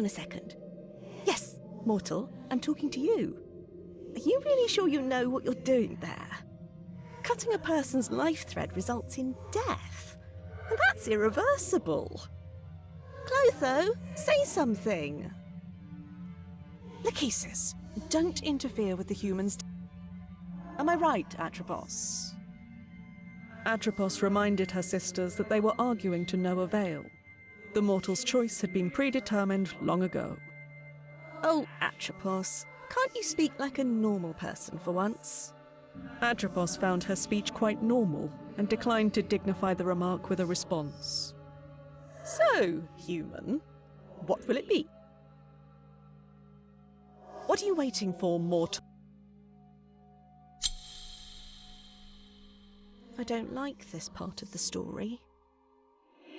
on a second. Yes, mortal, I'm talking to you. Are you really sure you know what you're doing there? Cutting a person's life thread results in death, and that's irreversible. Clotho, say something. Lachesis, don't interfere with the humans. Am I right, Atropos? Atropos reminded her sisters that they were arguing to no avail. The mortal's choice had been predetermined long ago. Oh, Atropos, can't you speak like a normal person for once? Atropos found her speech quite normal and declined to dignify the remark with a response. So, human, what will it be? What are you waiting for, mortal? I don't like this part of the story.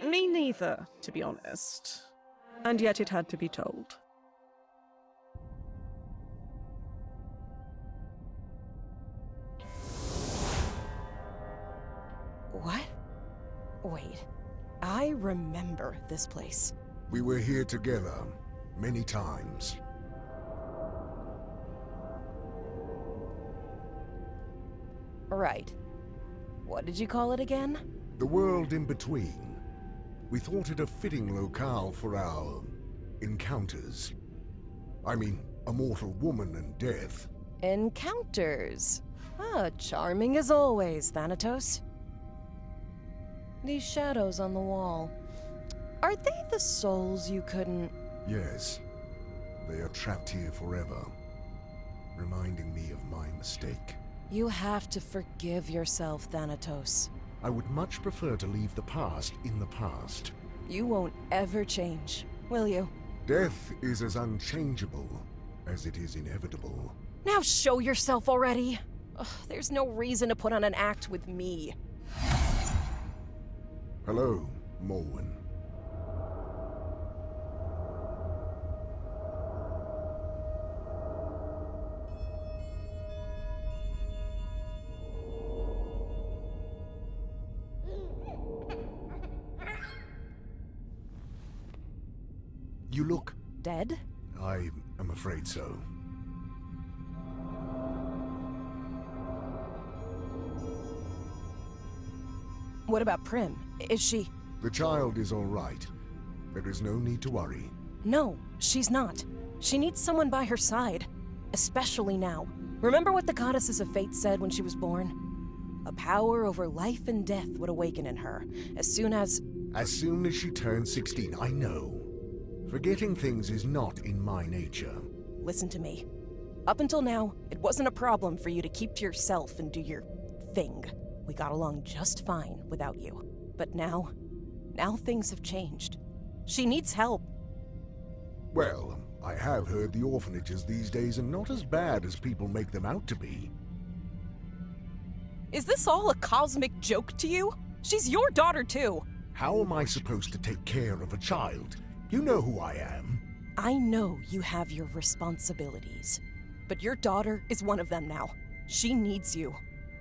Me neither, to be honest. And yet it had to be told. What? Wait, I remember this place. We were here together, many times. Right. What did you call it again? The world in between. We thought it a fitting locale for our encounters. I mean, a mortal woman and death. Encounters. Ah, charming as always, Thanatos. These shadows on the wall. Are they the souls you couldn't... Yes. They are trapped here forever, reminding me of my mistake. You have to forgive yourself, Thanatos. I would much prefer to leave the past in the past. You won't ever change, will you? Death is as unchangeable as it is inevitable. Now show yourself already! Ugh, there's no reason to put on an act with me. Hello, Morwen. You look... Dead? I am afraid so. What about Prim? Is she... The child is all right. There is no need to worry. No, she's not. She needs someone by her side. Especially now. Remember what the goddesses of fate said when she was born? A power over life and death would awaken in her, as soon as... As soon as she turns 16, I know. Forgetting things is not in my nature. Listen to me. Up until now, it wasn't a problem for you to keep to yourself and do your thing. We got along just fine without you. But now things have changed. She needs help. Well, I have heard the orphanages these days are not as bad as people make them out to be. Is this all a cosmic joke to you? She's your daughter too. How am I supposed to take care of a child? You know who I am. I know you have your responsibilities, but your daughter is one of them now. She needs you.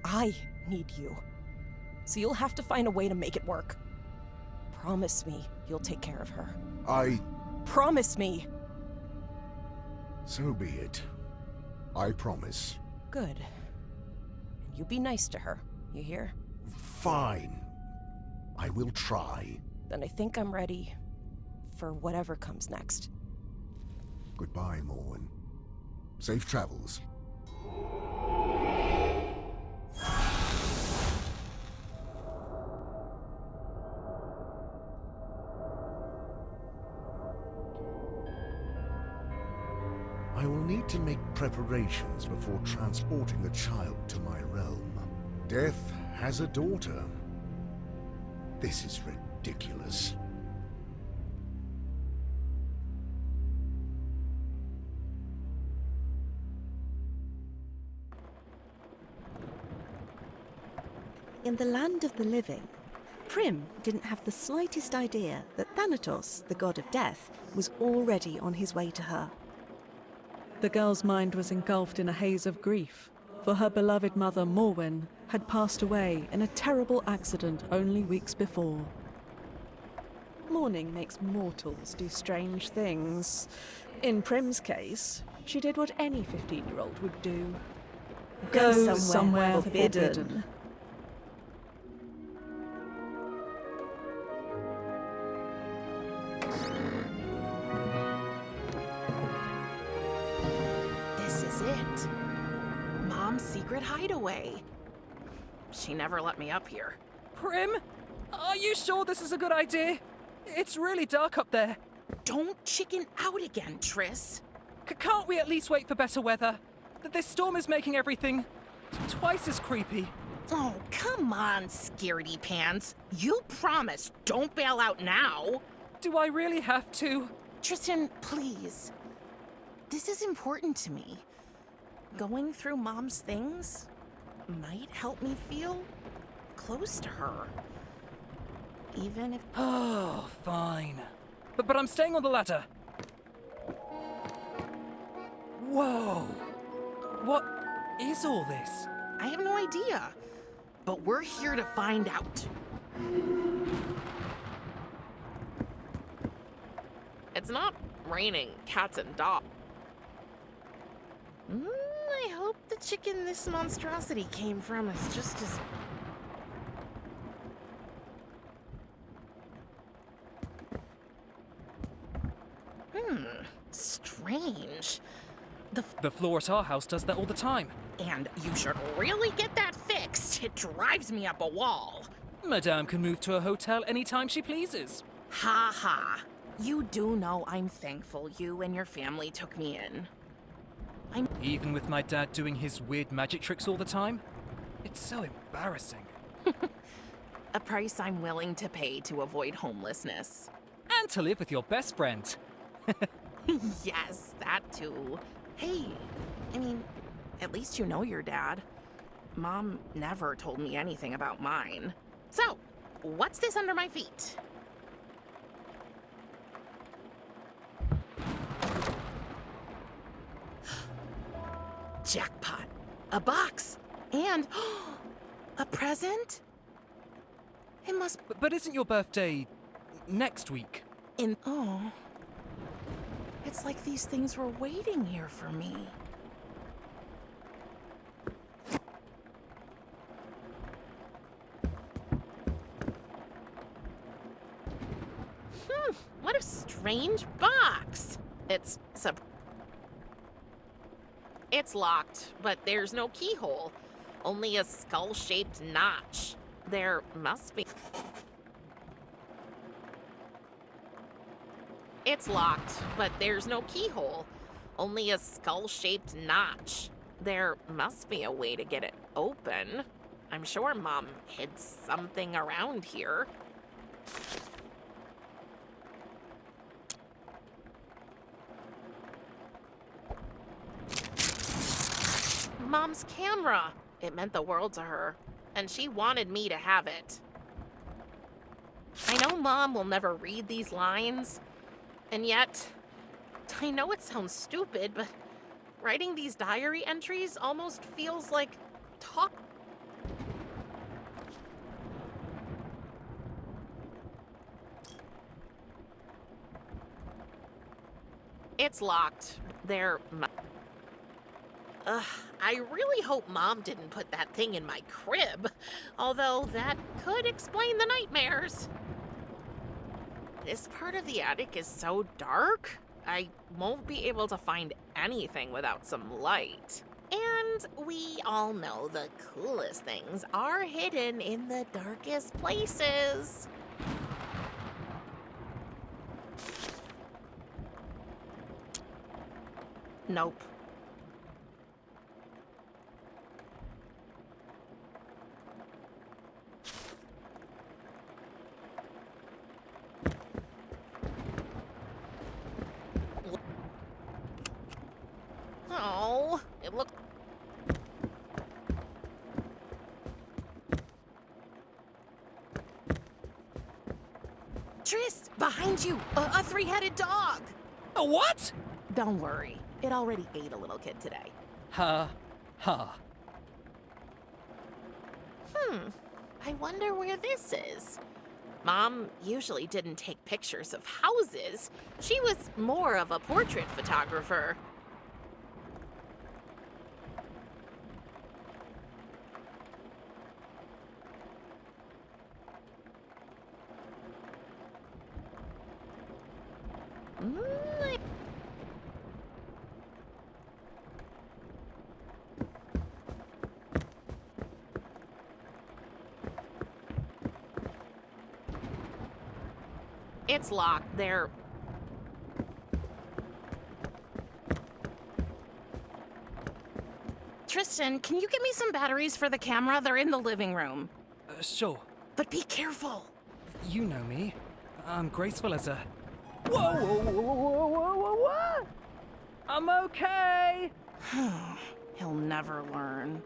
I need you. So you'll have to find a way to make it work. Promise me you'll take care of her. Promise me! So be it. I promise. Good. And you be nice to her, you hear? Fine. I will try. Then I think I'm ready for whatever comes next. Goodbye, Morwen. Safe travels. I will need to make preparations before transporting the child to my realm. Death has a daughter. This is ridiculous. In the land of the living, Prim didn't have the slightest idea that Thanatos, the god of death, was already on his way to her. The girl's mind was engulfed in a haze of grief, for her beloved mother, Morwen, had passed away in a terrible accident only weeks before. mourning makes mortals do strange things. In Prim's case, she did what any 15-year-old would do. Go somewhere forbidden. This is it. Mom's secret hideaway. She never let me up here. Prim? Are you sure this is a good idea? It's really dark up there. Don't chicken out again, Triss. Can't we at least wait for better weather? This storm is making everything twice as creepy. Oh, come on, scaredy pants. You promised don't bail out now. Do I really have to? Tristan, please. This is important to me. Going through Mom's things might help me feel close to her. Even if... Oh, fine. But I'm staying on the ladder. Whoa! What is all this? I have no idea. But we're here to find out. It's not raining cats and dogs. I hope the chicken this monstrosity came from is just as... Strange. The floor at our house does that all the time. And you should really get that fixed. It drives me up a wall. Madame can move to a hotel anytime she pleases. Ha ha. You do know I'm thankful you and your family took me in. Even with my dad doing his weird magic tricks all the time? It's so embarrassing. A price I'm willing to pay to avoid homelessness. And to live with your best friend. Yes, that too. Hey, I mean, at least you know your dad. Mom never told me anything about mine. So, what's this under my feet? Jackpot. A box. And a present? It must... But isn't your birthday next week? Oh. It's like these things were waiting here for me. What a strange box. It's locked, but there's no keyhole. Only a skull-shaped notch. There must be... It's locked, but there's no keyhole. Only a skull-shaped notch. There must be a way to get it open. I'm sure Mom hid something around here. Mom's camera. It meant the world to her, and she wanted me to have it. I know Mom will never read these lines, and yet, I know it sounds stupid, but writing these diary entries almost feels like talk. It's locked. I really hope Mom didn't put that thing in my crib, although that could explain the nightmares. This part of the attic is so dark, I won't be able to find anything without some light. And we all know the coolest things are hidden in the darkest places. Nope. Oh, it looked... Triss, behind you, a three-headed dog. A what? Don't worry, it already ate a little kid today. Ha. I wonder where this is. Mom usually didn't take pictures of houses. She was more of a portrait photographer. It's locked. There. Tristan, can you get me some batteries for the camera? They're in the living room. Sure. But be careful. You know me. I'm graceful as a... Whoa, whoa, whoa, whoa, whoa, whoa, whoa! I'm okay! He'll never learn.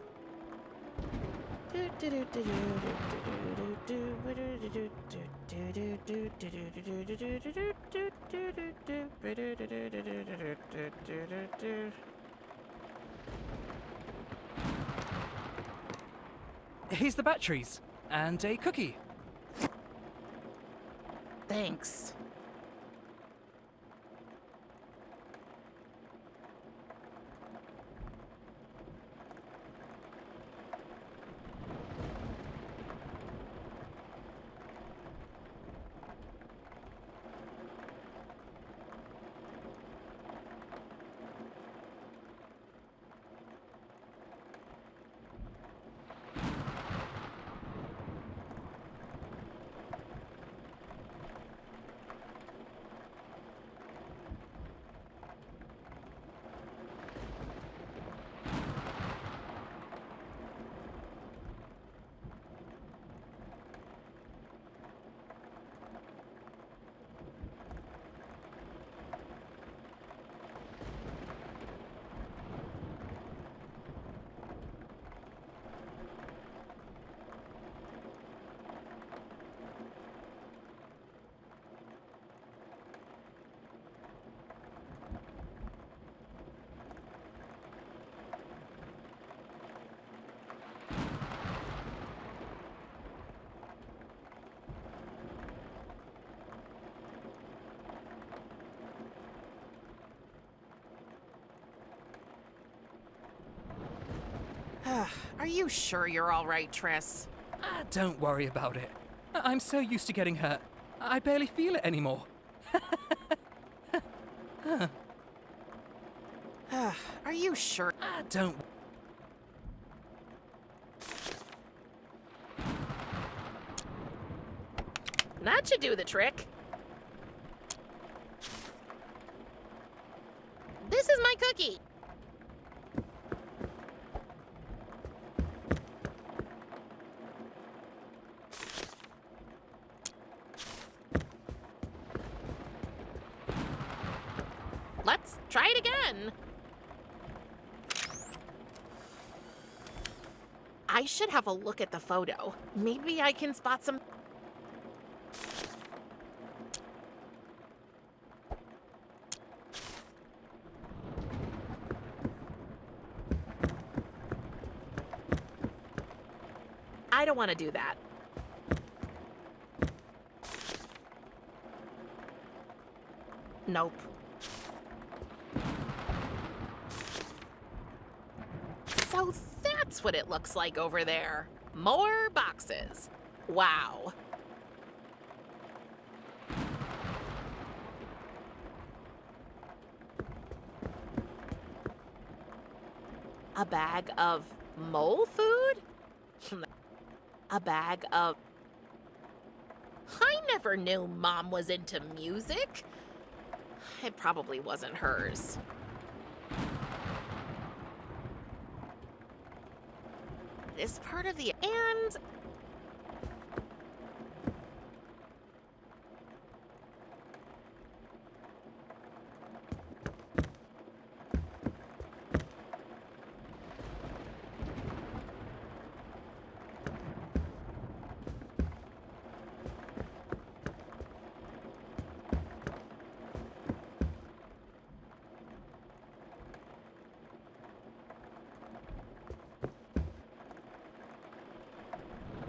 Here's the batteries. And a cookie. Thanks. Are you sure you're all right, Triss? Don't worry about it. I'm so used to getting hurt. I barely feel it anymore. Are you sure? Don't... That should do the trick. This is my cookie. Let's try it again. I should have a look at the photo. Maybe I can spot some... I don't want to do that. Nope. So that's what it looks like over there. More boxes. Wow. A bag of mole food? A bag of... I never knew Mom was into music. It probably wasn't hers. This part of the... And...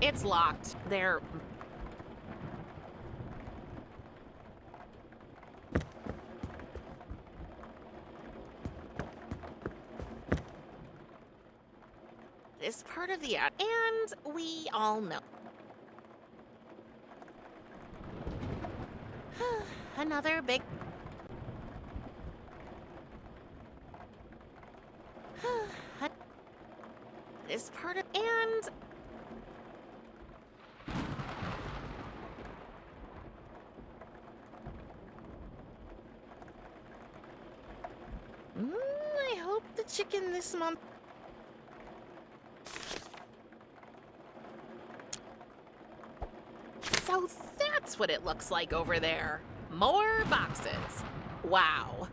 It's locked. There... This part of the attic, and we all know. Another big... This part of... And... I hope the chicken this month... So that's what it looks like over there. More boxes. Wow.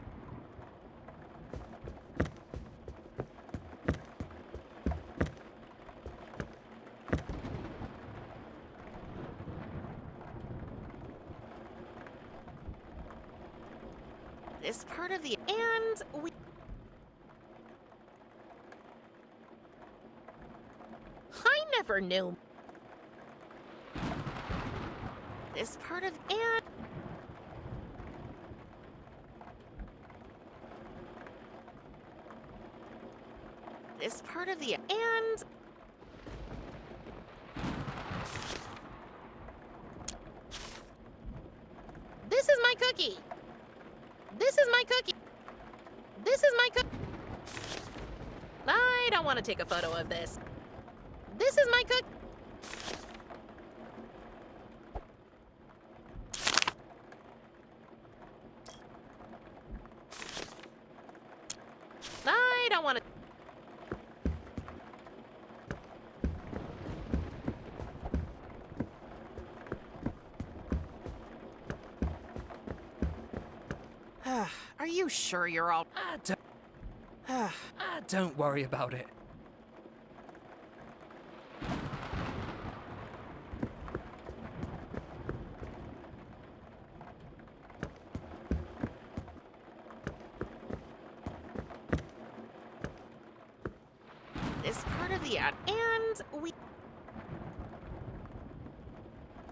This part of the... And we... I never knew. This part of... And... This part of the... And... This is my cookie! This is my cookie! This is my cookie! I don't want to take a photo of this. This is my cookie! I don't want to... Are you sure you're all... Don't worry about it. This part of the ad... And we...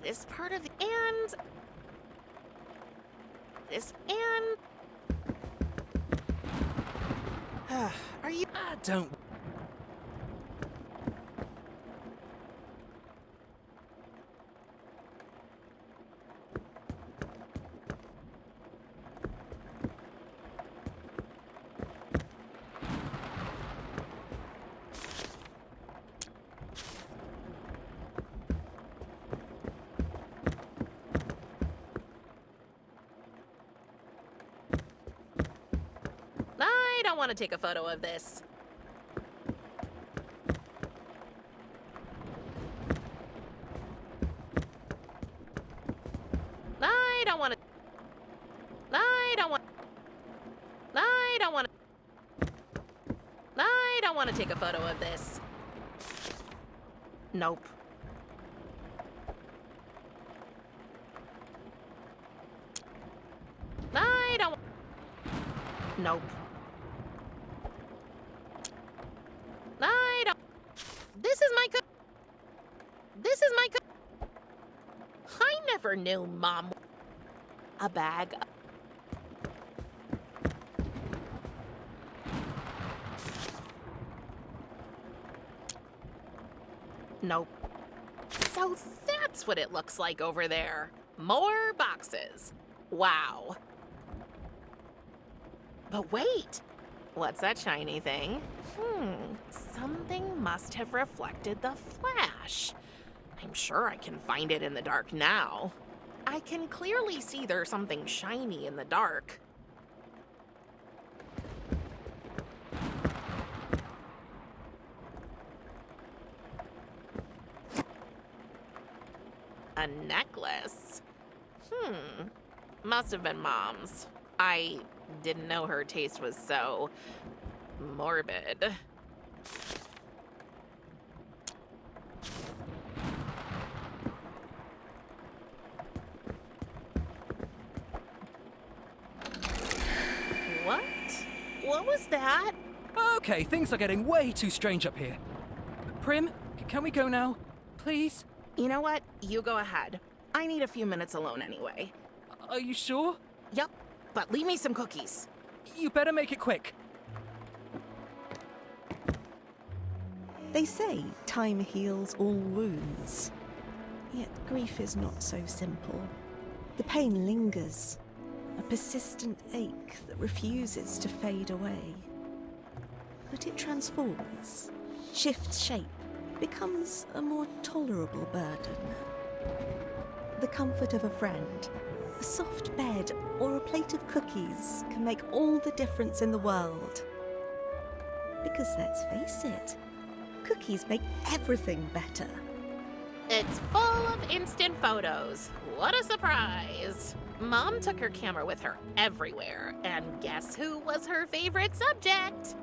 This part of the... And... This... And... Are you... Don't... I don't want to take a photo of this. I don't want to... I don't want... I don't want to... I don't want to take a photo of this. Nope. I don't... Nope. I don't... This is my cook... This is my cook... I never knew Mom... A bag... Nope. So that's what it looks like over there. More boxes. Wow. But wait. What's that shiny thing? Something must have reflected the flash. I'm sure I can find it in the dark now. I can clearly see there's something shiny in the dark. A necklace? Must have been Mom's. I didn't know her taste was so morbid. What? What was that? Okay, things are getting way too strange up here. Prim, can we go now? Please? You know what? You go ahead. I need a few minutes alone anyway. Are you sure? Yep, but leave me some cookies. You better make it quick. They say time heals all wounds. Yet grief is not so simple. The pain lingers, a persistent ache that refuses to fade away. But it transforms, shifts shape, becomes a more tolerable burden. The comfort of a friend, a soft bed, or a plate of cookies can make all the difference in the world. Because let's face it, cookies make everything better. It's full of instant photos. What a surprise! Mom took her camera with her everywhere, and guess who was her favorite subject?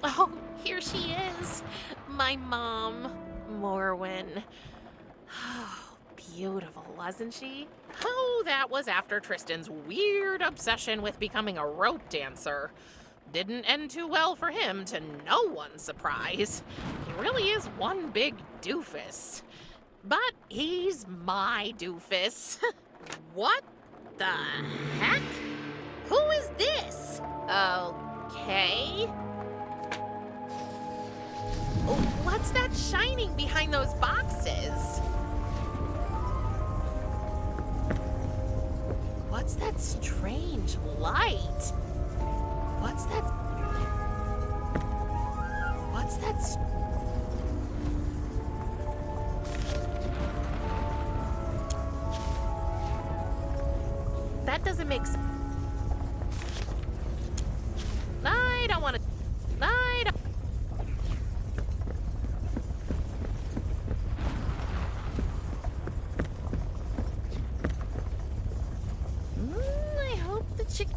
Oh, here she is. My mom, Morwen. Oh, beautiful, wasn't she? Oh, that was after Tristan's weird obsession with becoming a rope dancer. Didn't end too well for him, to no one's surprise. He really is one big doofus. But he's my doofus. What the heck? Who is this? Okay. What's that shining behind those boxes? What's that strange light? What's that? That doesn't make sense. I don't want to. I don't. I hope the chicken.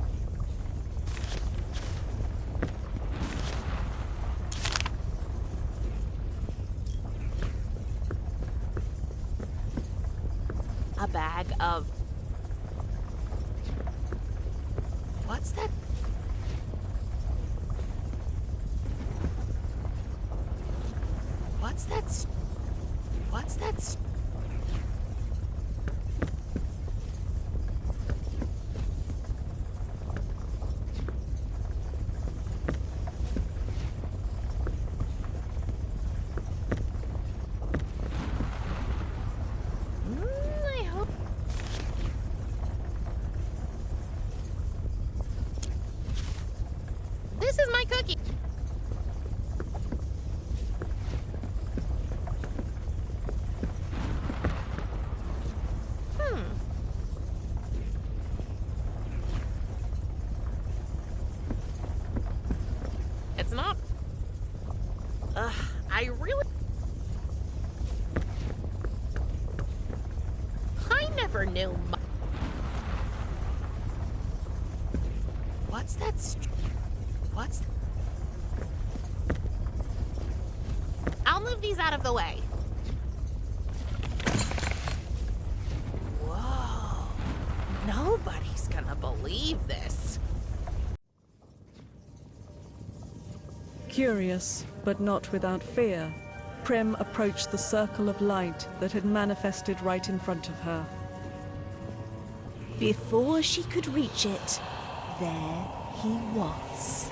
A bag of... What's that? What's that? What's that? This is my cookie. It's not. I really. I never knew. What's that? What's... I'll move these out of the way. Whoa. Nobody's gonna believe this. Curious, but not without fear, Prim approached the circle of light that had manifested right in front of her. Before she could reach it, there he was.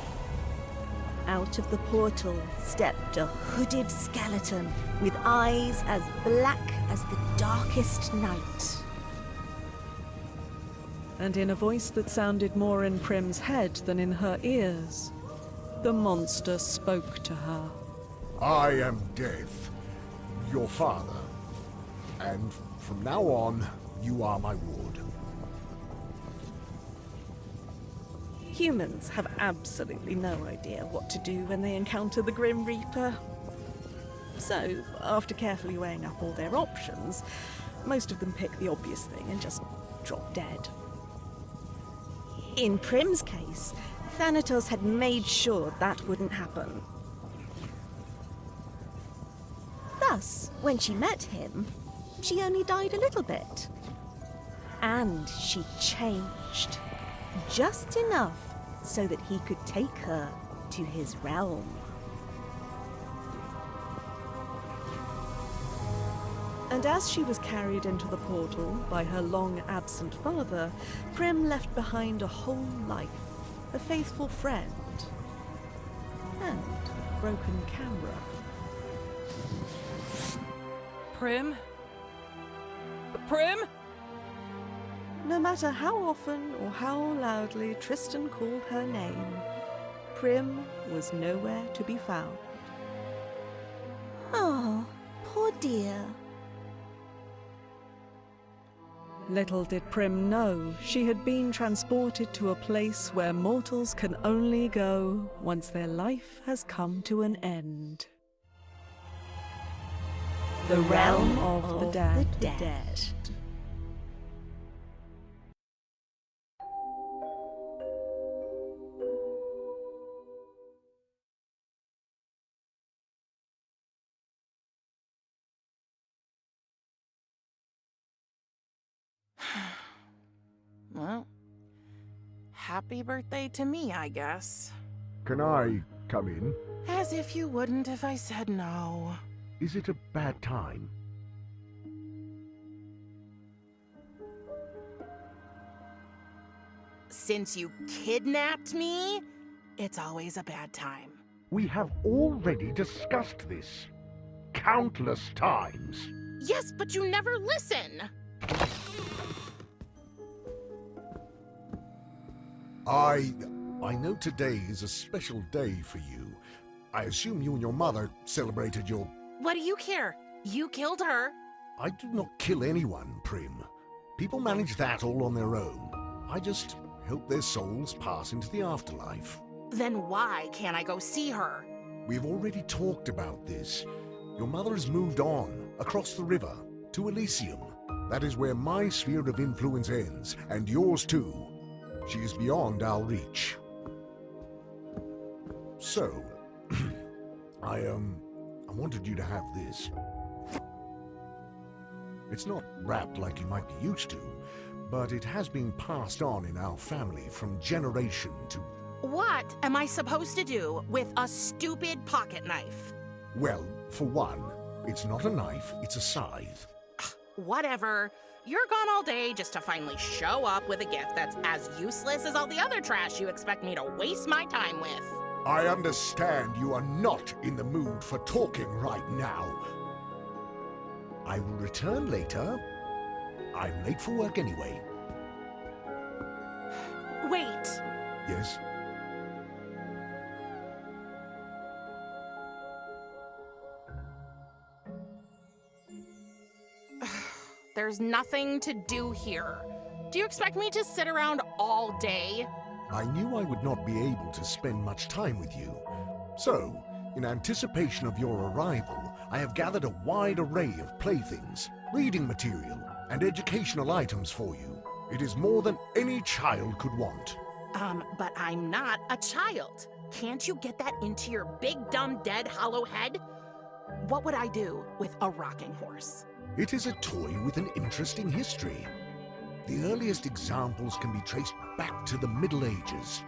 Out of the portal stepped a hooded skeleton with eyes as black as the darkest night. And in a voice that sounded more in Prim's head than in her ears, the monster spoke to her. I am Death, your father, and from now on, you are my ward. Humans have absolutely no idea what to do when they encounter the Grim Reaper. So, after carefully weighing up all their options, most of them pick the obvious thing and just drop dead. In Prim's case, Thanatos had made sure that wouldn't happen. Thus, when she met him, she only died a little bit. And she changed. Just enough so that he could take her to his realm. And as she was carried into the portal by her long-absent father, Prim left behind a whole life, a faithful friend, and broken camera. Prim? Prim? No matter how often or how loudly Tristan called her name, Prim was nowhere to be found. Oh, poor dear. Little did Prim know she had been transported to a place where mortals can only go once their life has come to an end. The realm of the dead. Well, happy birthday to me, I guess. Can I come in? As if you wouldn't if I said no. Is it a bad time? Since you kidnapped me, it's always a bad time. We have already discussed this countless times. Yes, but you never listen. I know today is a special day for you. I assume you and your mother celebrated your... What do you care? You killed her. I did not kill anyone, Prim. People manage that all on their own. I just hope their souls pass into the afterlife. Then why can't I go see her? We've already talked about this. Your mother has moved on, across the river, to Elysium. That is where my sphere of influence ends, and yours too. She is beyond our reach. So, I wanted you to have this. It's not wrapped like you might be used to, but it has been passed on in our family from generation to... What am I supposed to do with a stupid pocket knife? Well, for one, it's not a knife, it's a scythe. Whatever. You're gone all day just to finally show up with a gift that's as useless as all the other trash you expect me to waste my time with. I understand you are not in the mood for talking right now. I will return later. I'm late for work anyway. Wait. Yes? There's nothing to do here. Do you expect me to sit around all day? I knew I would not be able to spend much time with you. So, in anticipation of your arrival, I have gathered a wide array of playthings, reading material, and educational items for you. It is more than any child could want. But I'm not a child. Can't you get that into your big, dumb, dead, hollow head? What would I do with a rocking horse? It is a toy with an interesting history. The earliest examples can be traced back to the Middle Ages.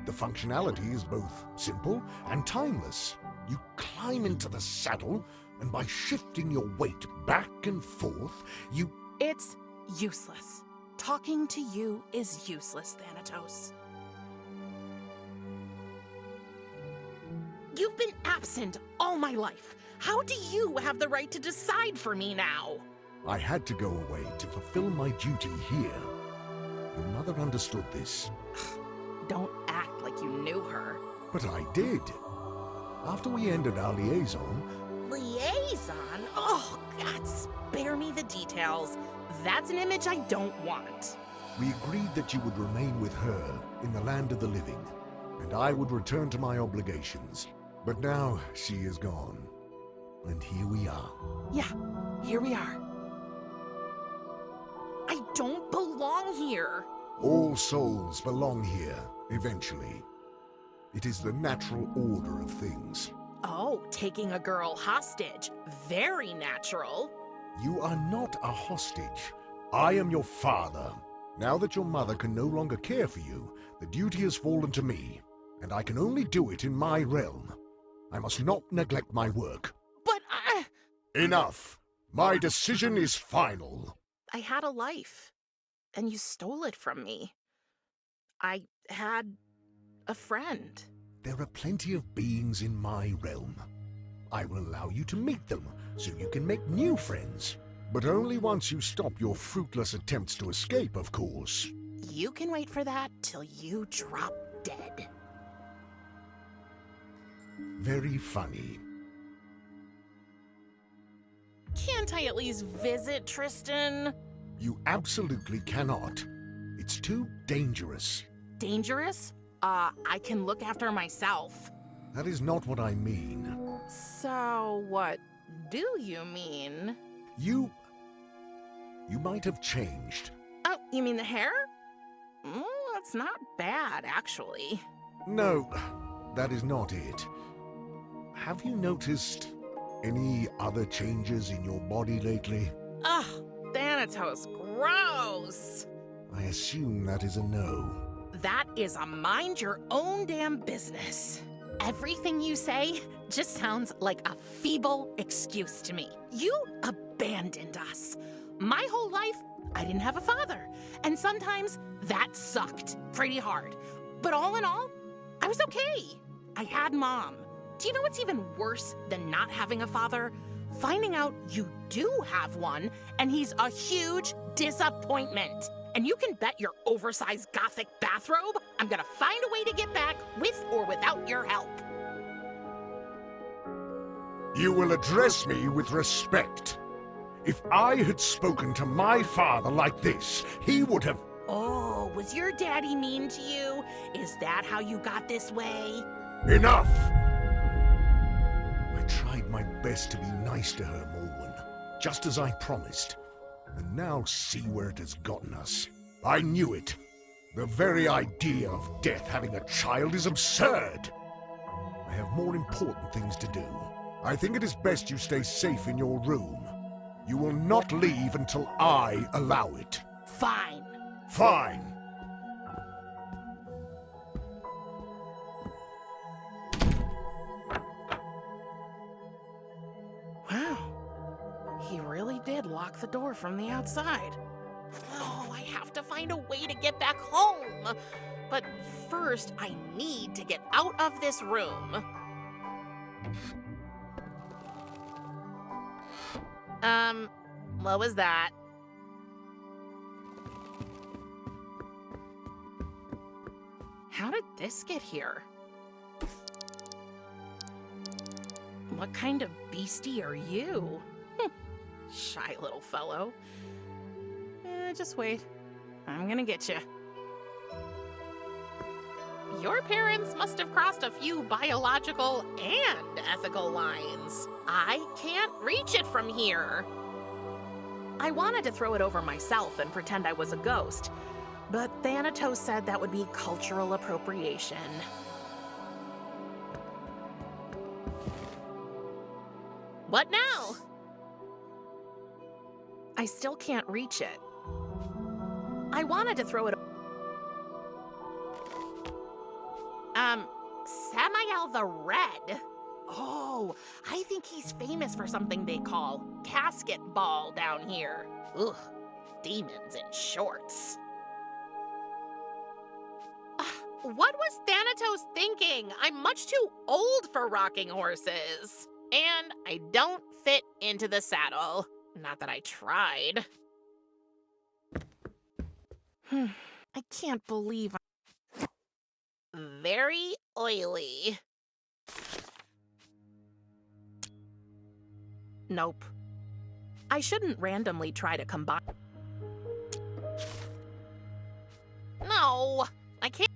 The functionality is both simple and timeless. You climb into the saddle, and by shifting your weight back and forth, you... It's useless. Talking to you is useless, Thanatos. You've been absent all my life. How do you have the right to decide for me now? I had to go away to fulfill my duty here. Your mother understood this. Don't act like you knew her. But I did. After we ended our liaison... Liaison? Oh, God, spare me the details. That's an image I don't want. We agreed that you would remain with her in the land of the living, and I would return to my obligations. But now she is gone. And here we are. Yeah, here we are. I don't belong here. All souls belong here, eventually. It is the natural order of things. Oh, taking a girl hostage. Very natural. You are not a hostage. I am your father. Now that your mother can no longer care for you, the duty has fallen to me, and I can only do it in my realm. I must not neglect my work. But Enough! My decision is final. I had a life, and you stole it from me. I had a friend. There are plenty of beings in my realm. I will allow you to meet them, so you can make new friends. But only once you stop your fruitless attempts to escape, of course. You can wait for that till you drop dead. Very funny. Can't I at least visit, Tristan? You absolutely cannot. It's too dangerous. Dangerous? I can look after myself. That is not what I mean. So, what do you mean? You might have changed. Oh, you mean the hair? That's not bad, actually. No, that is not it. Have you noticed any other changes in your body lately? Ugh, Thanatos, gross! I assume that is a no. That is a mind your own damn business. Everything you say just sounds like a feeble excuse to me. You abandoned us. My whole life, I didn't have a father. And sometimes that sucked pretty hard. But all in all, I was okay. I had Mom. Do you know what's even worse than not having a father? Finding out you do have one, and he's a huge disappointment. And you can bet your oversized gothic bathrobe I'm gonna find a way to get back with or without your help. You will address me with respect. If I had spoken to my father like this, he would have... Oh, was your daddy mean to you? Is that how you got this way? Enough! I tried my best to be nice to her, Morwen, just as I promised. And now see where it has gotten us. I knew it. The very idea of death having a child is absurd. I have more important things to do. I think it is best you stay safe in your room. You will not leave until I allow it. Fine. Fine. Wow. He really did lock the door from the outside. Oh, I have to find a way to get back home. But first, I need to get out of this room. What was that? How did this get here? What kind of beastie are you? Shy little fellow. Just wait. I'm gonna get you. Your parents must have crossed a few biological and ethical lines. I can't reach it from here. I wanted to throw it over myself and pretend I was a ghost, but Thanatos said that would be cultural appropriation. What now? I still can't reach it. I wanted to throw it. Samael the Red. Oh, I think he's famous for something they call casket ball down here. Ugh, demons in shorts. What was Thanatos thinking? I'm much too old for rocking horses. And I don't fit into the saddle. Not that I tried. I can't believe I'm very oily. Nope. I shouldn't randomly try to combine. No, I can't.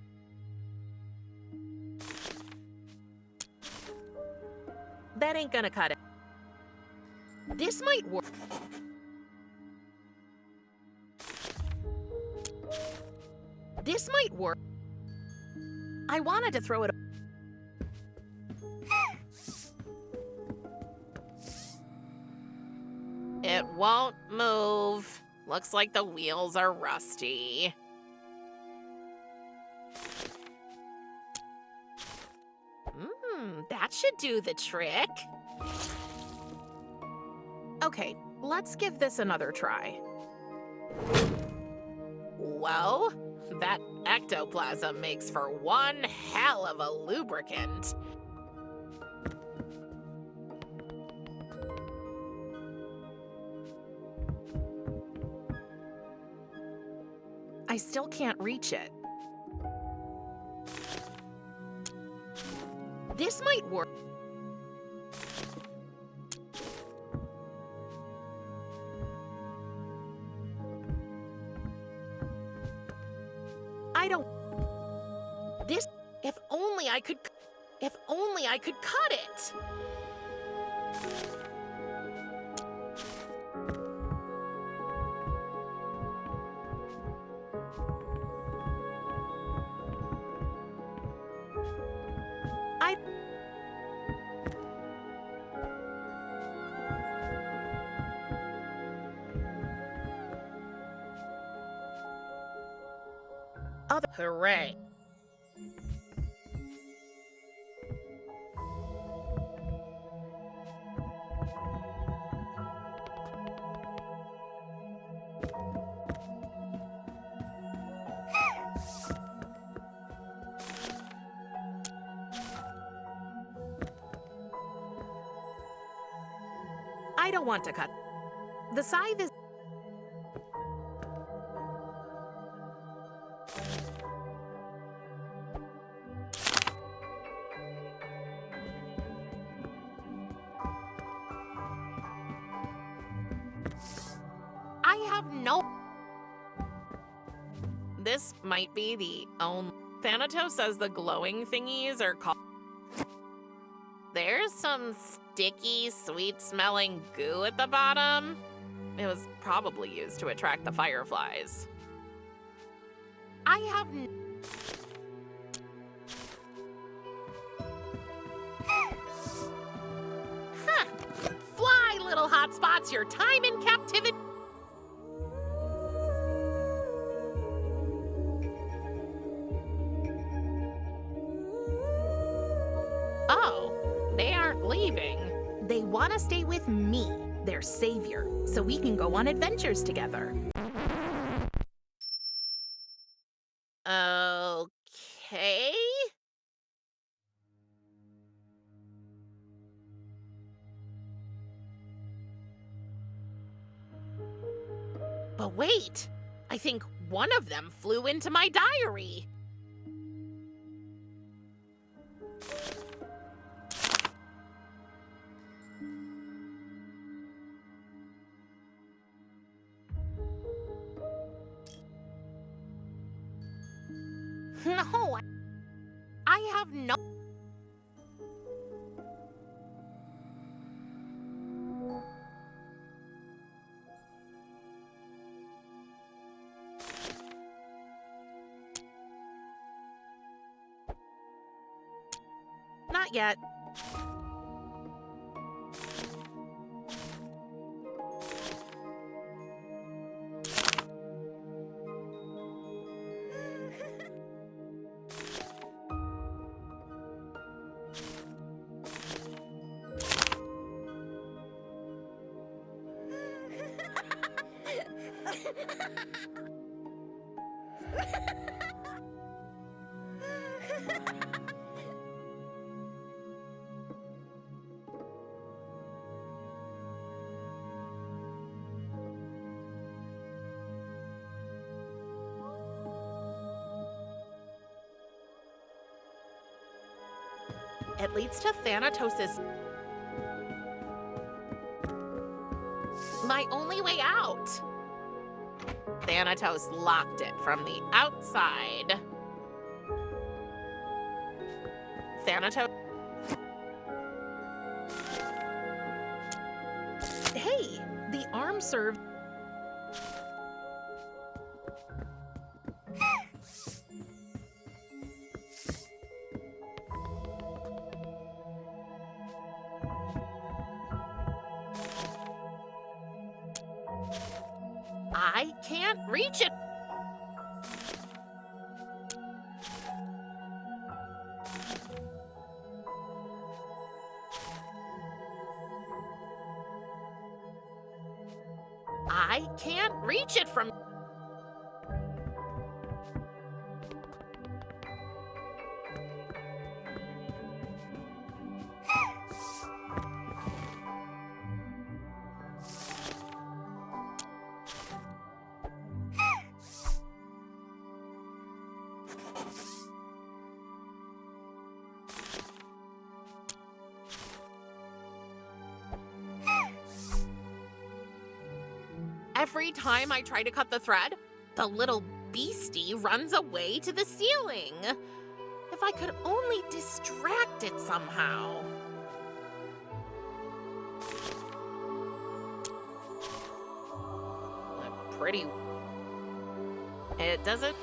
That ain't gonna cut it. This might work. This might work. I wanted to throw it. It won't move. Looks like the wheels are rusty. That should do the trick. Okay, let's give this another try. Whoa, That ectoplasm makes for one hell of a lubricant. I still can't reach it. This might work. I don't... This... If only I could cut it! Hooray. I don't want to cut. The scythe is... I have no... This might be the only... Thanatos says the glowing thingies are called... There's some sticky, sweet-smelling goo at the bottom. It was probably used to attract the fireflies. I have Huh. Fly, little hotspots, your time in captivity. Oh. They aren't leaving. They want to stay with me, their savior, so we can go on adventures together. Okay. But wait, I think one of them flew into my diary. No, I have no... Not yet. It leads to Thanatos's... My only way out. Thanatos locked it from the outside. Thanatos... Hey, the arm served... I can't reach it. I can't reach it from... Every time I try to cut the thread, the little beastie runs away to the ceiling. If I could only distract it somehow. Pretty... It does it?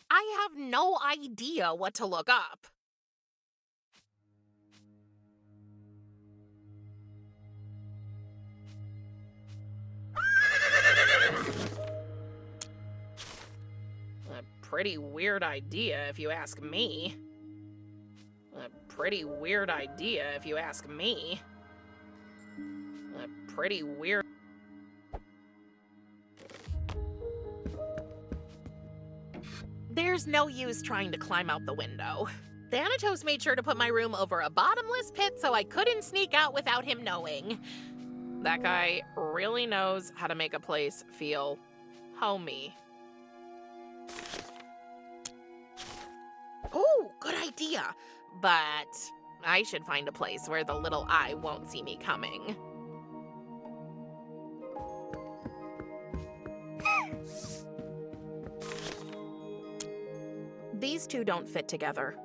I have no idea what to look up. A pretty weird idea if you ask me. A pretty weird idea if you ask me. A pretty weird... There's no use trying to climb out the window. Thanatos made sure to put my room over a bottomless pit so I couldn't sneak out without him knowing. That guy really knows how to make a place feel homey. Oh, good idea. But I should find a place where the little eye won't see me coming. These two don't fit together.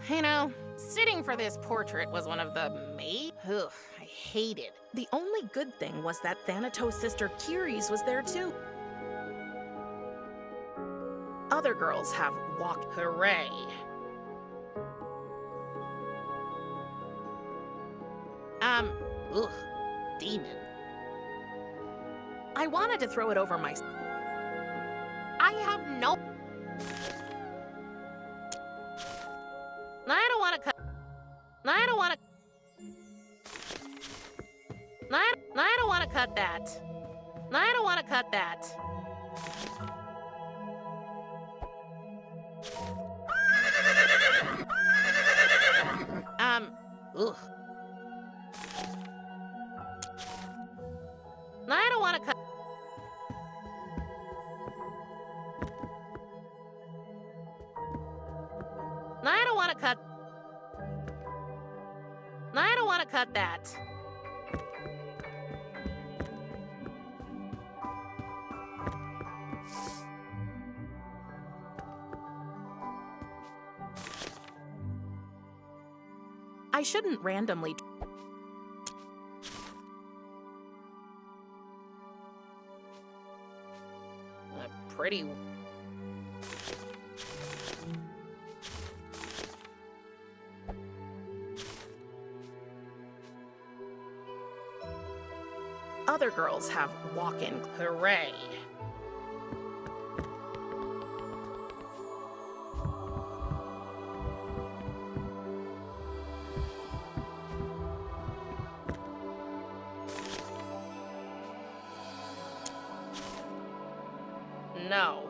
You know, sitting for this portrait was one of the Ugh, I hate it. The only good thing was that Thanatos' sister Kyries was there too. Other girls have walked. Hooray. Ugh, demon. I wanted to throw it over my... I have no... I don't want to cut... I don't want to... I don't want to cut that. I don't want to cut that. Ugh. I don't want to cut. I don't want to cut. I don't want to cut that. I shouldn't randomly... Pretty... Other girls have walk-in... Hooray. No.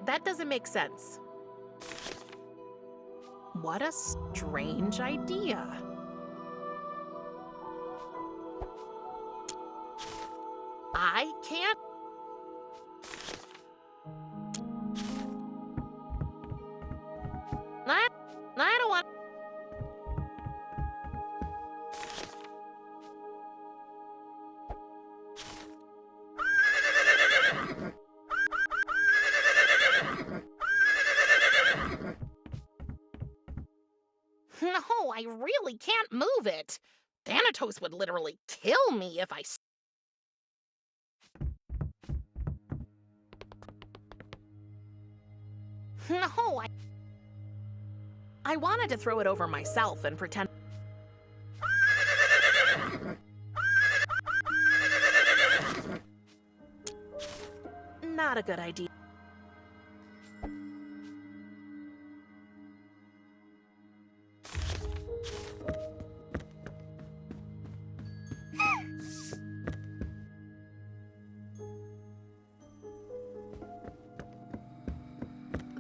That doesn't make sense. What a strange idea. I can't... I don't want... really can't move it. Thanatos would literally kill me if I... No, I wanted to throw it over myself and pretend... Not a good idea.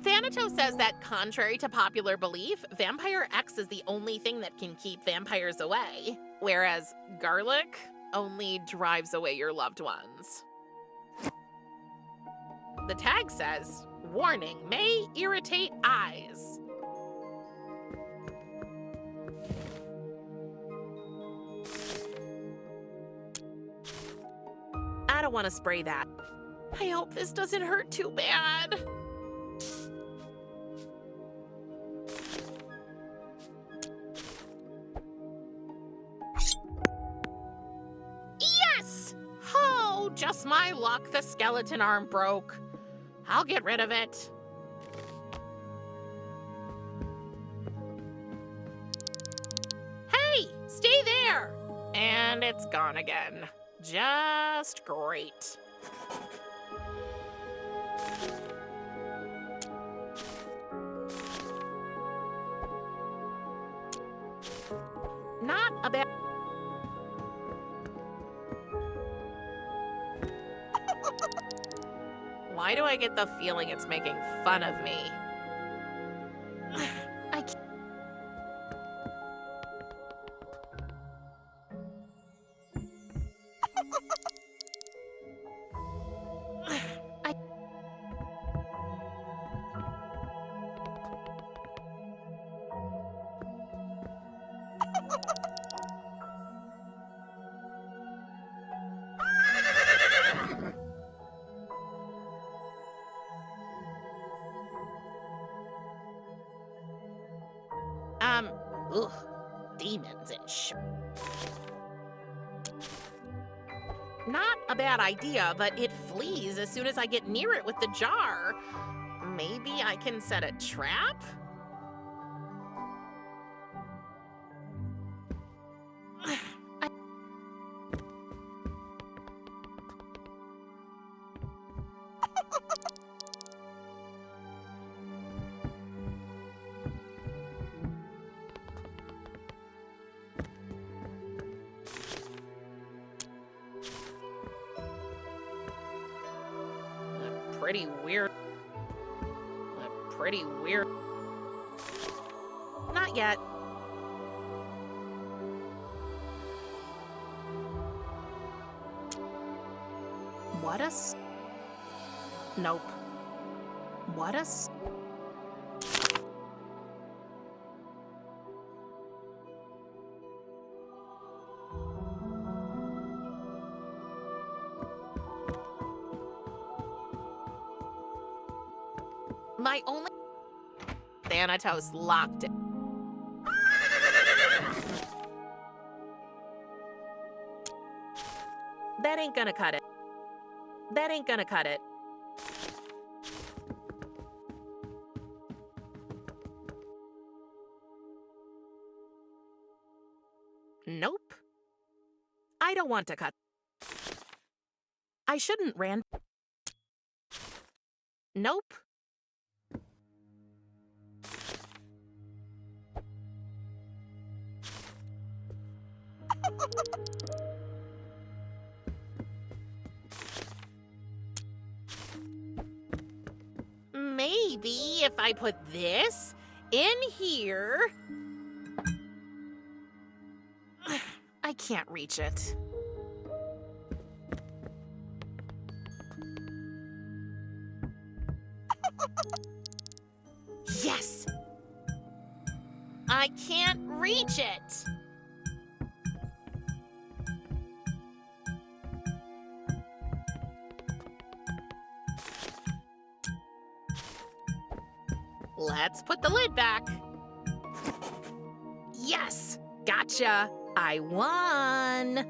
Thanatos says that, contrary to popular belief, Vampire X is the only thing that can keep vampires away, whereas garlic only drives away your loved ones. The tag says, warning, may irritate eyes. I don't want to spray that. I hope this doesn't hurt too bad. Yes! Oh, just my luck, the skeleton arm broke. I'll get rid of it. Hey, stay there! And it's gone again. Just great. Not a bad... Why do I get the feeling it's making fun of me? I can't... Ugh, demons and sh... Not a bad idea, but it flees as soon as I get near it with the jar. Maybe I can set a trap? Pretty weird. Pretty weird. Not yet. What a s... Nope. What a s... My only... Thanatos locked it. That ain't gonna cut it. That ain't gonna cut it. Nope. I don't want to cut. I shouldn't ran... Nope. Maybe if I put this in here... I can't reach it. Yes! I can't reach it! Let's put the lid back. Yes! Gotcha! I won!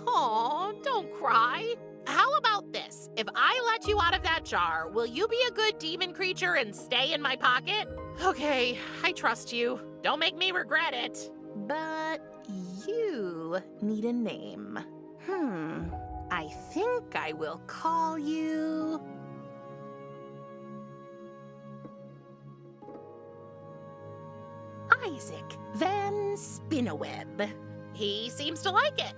Aw, don't cry. How about this? If I let you out of that jar, will you be a good demon creature and stay in my pocket? Okay, I trust you. Don't make me regret it. But you need a name. I think I will call you... Isaac Van Spinneweb. He seems to like it.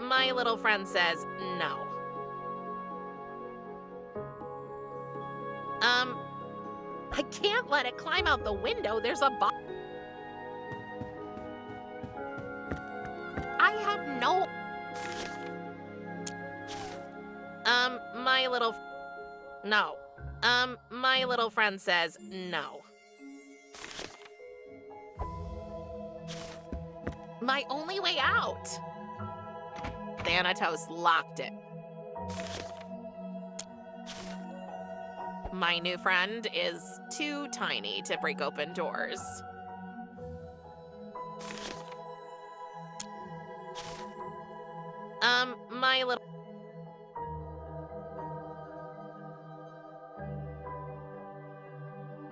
My little friend says no. I can't let it climb out the window. There's a I have no... my little... No. My little friend says no. My only way out. Thanatos locked it. My new friend is too tiny to break open doors. My little...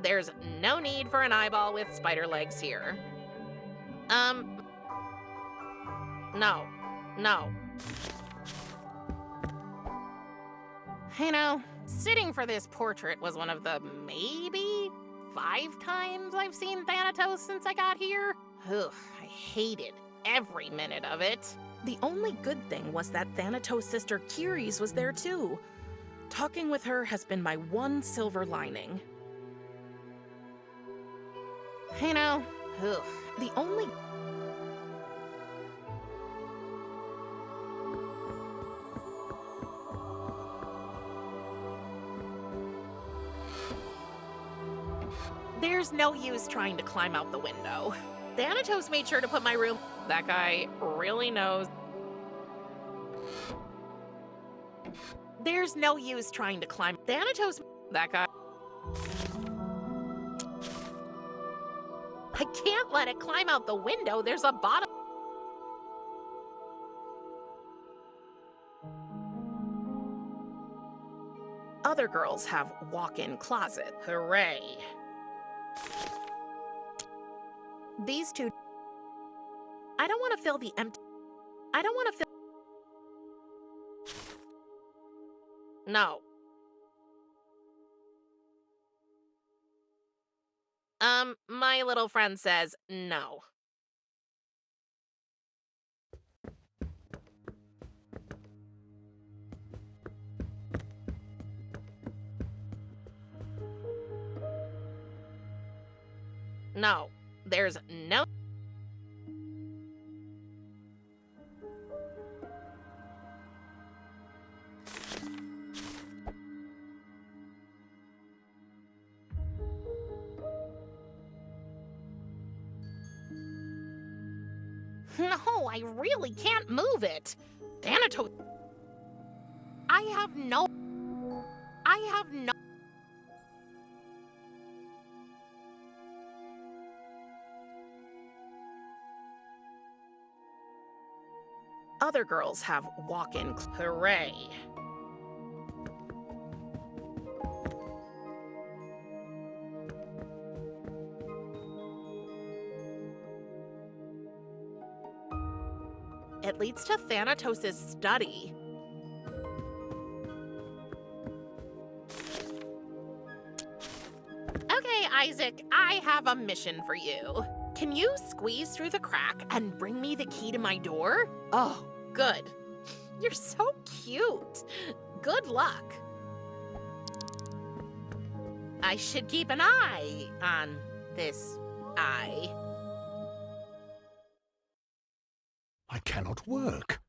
There's no need for an eyeball with spider legs here. No. No. You know, sitting for this portrait was one of the maybe 5 times I've seen Thanatos since I got here. Ugh, I hated every minute of it. The only good thing was that Thanatos' sister Kiris was there too. Talking with her has been my one silver lining. You know, ugh, The only... There's no use trying to climb out the window. Thanatos made sure to put my room... That guy really knows. There's no use trying to climb... Thanatos... That guy... I can't let it climb out the window. There's a bottom... Other girls have walk-in closet. Hooray. These two... I don't want to fill the empty... I don't want to fill... No. My little friend says no. No, there's no... No, I really can't move it. Thanatos... I have no... Other girls have walk-in... Hooray. It leads to Thanatos' study. Okay, Isaac, I have a mission for you. Can you squeeze through the crack and bring me the key to my door? Oh, good. You're so cute. Good luck. I should keep an eye on this eye. I cannot work.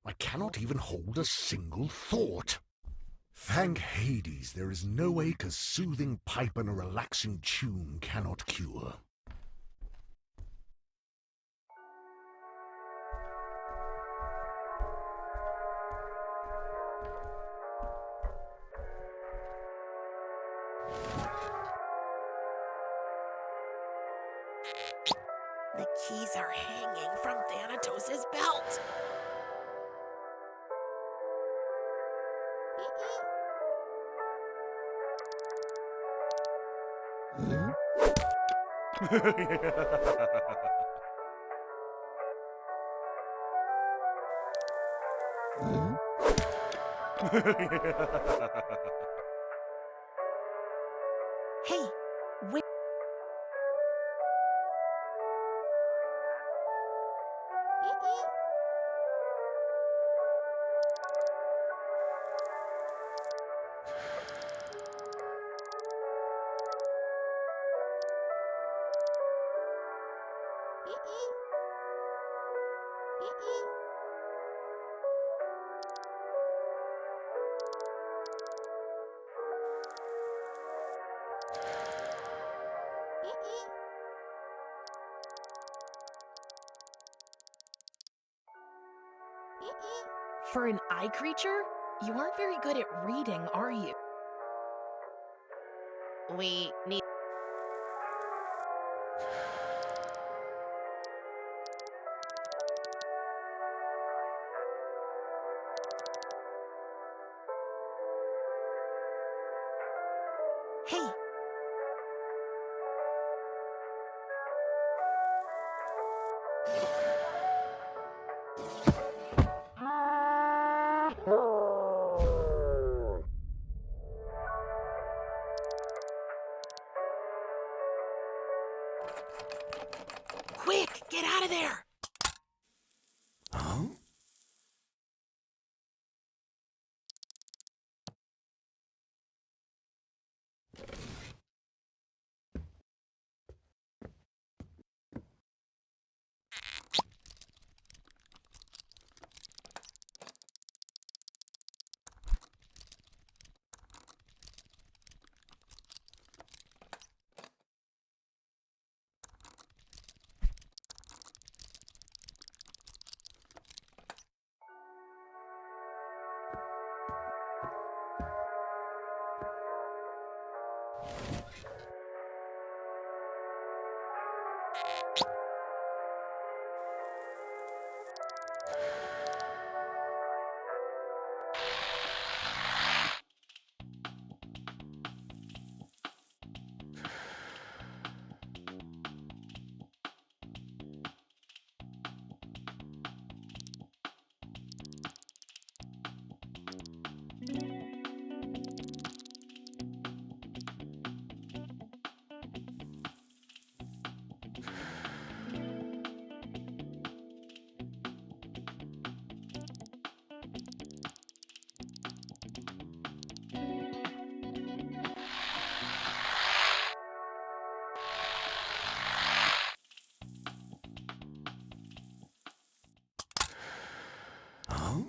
I cannot even hold a single thought. Thank Hades, there is no ache a soothing pipe and a relaxing tune cannot cure. keys are hanging from Thanatos' belt. Hey, wait. For an eye creature, you aren't very good at reading, are you? We need. Hey, Quick, get out of there! Huh? Huh?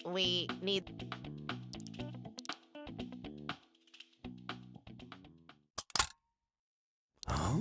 We need. Huh?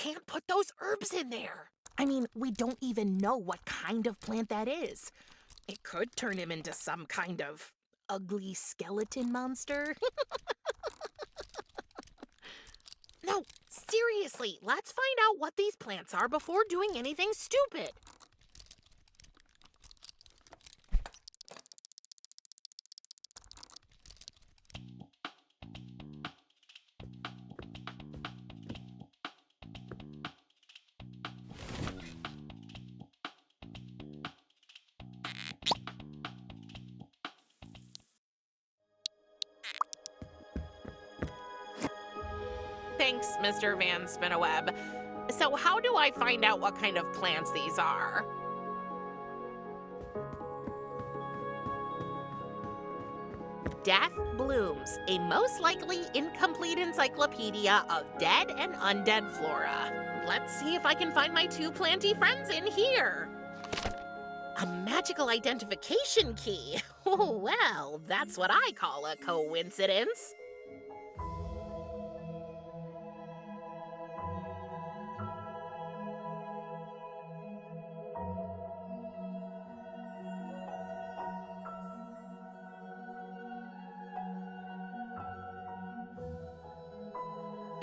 can't put those herbs in there. I mean, we don't even know what kind of plant that is. It could turn him into some kind of... Ugly skeleton monster? No, seriously, let's find out what these plants are before doing anything stupid. Thanks, Mr. Van Spinneweb. So how do I find out what kind of plants these are? Death Blooms, a most likely incomplete encyclopedia of dead and undead flora. Let's see if I can find my two planty friends in here. A magical identification key. Oh, well, that's what I call a coincidence.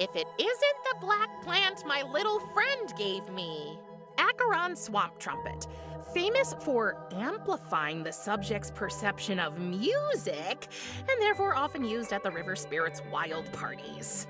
If it isn't the black plant my little friend gave me. Acheron Swamp Trumpet, famous for amplifying the subject's perception of music, and therefore often used at the river spirits' wild parties.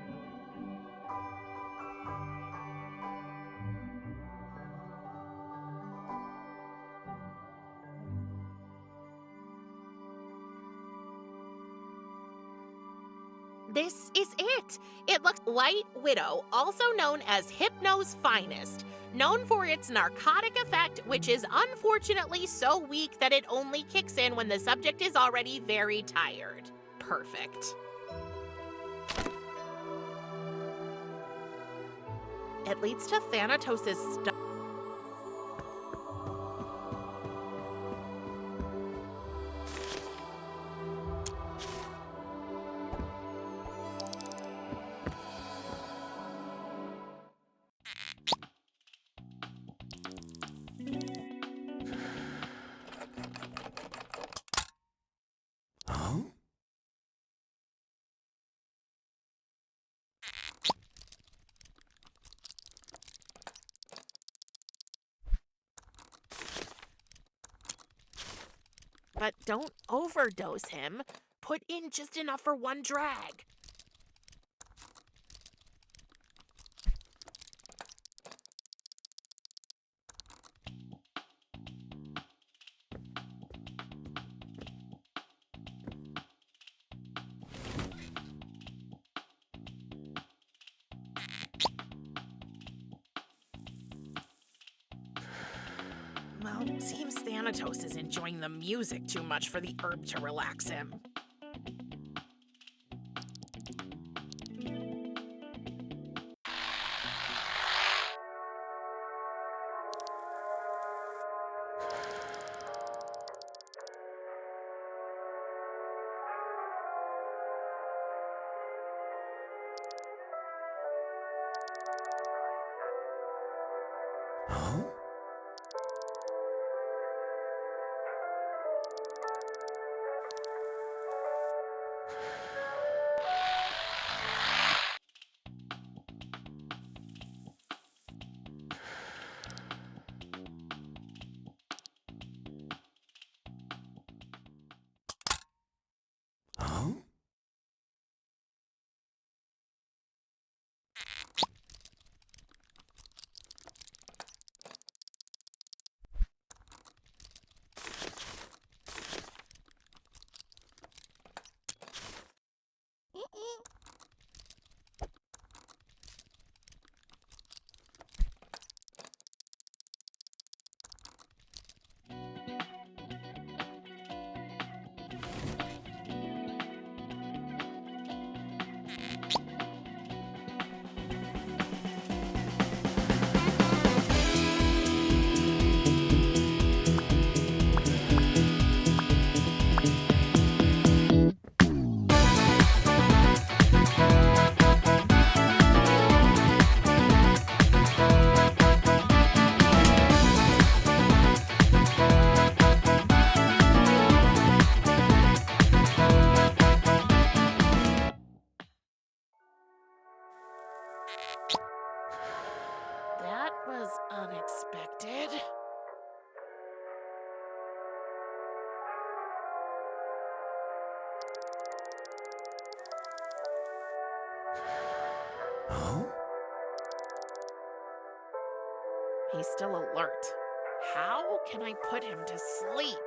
This is it. It looks White Widow, also known as Hypno's Finest, known for its narcotic effect, which is unfortunately so weak that it only kicks in when the subject is already very tired. Perfect. It leads to Thanatos' Huh? But don't overdose him. Put in just enough for one drag. Well, seems Thanatos is enjoying the music too much for the herb to relax him. Huh? That was unexpected. Huh? He's still alert. How can I put him to sleep?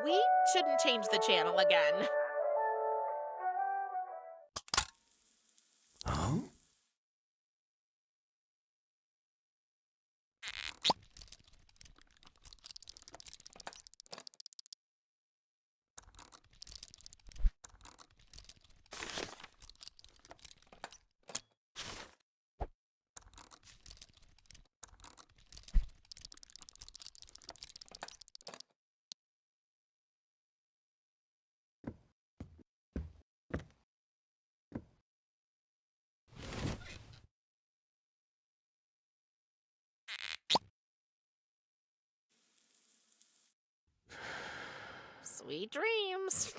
We shouldn't change the channel again. Huh? Sweet dreams.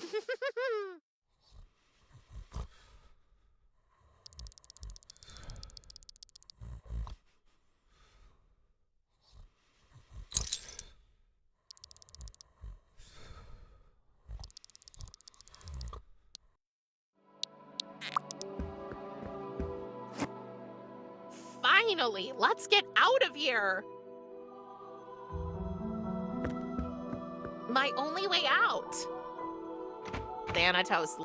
Finally, let's get out of here. My only way out. Thanatos.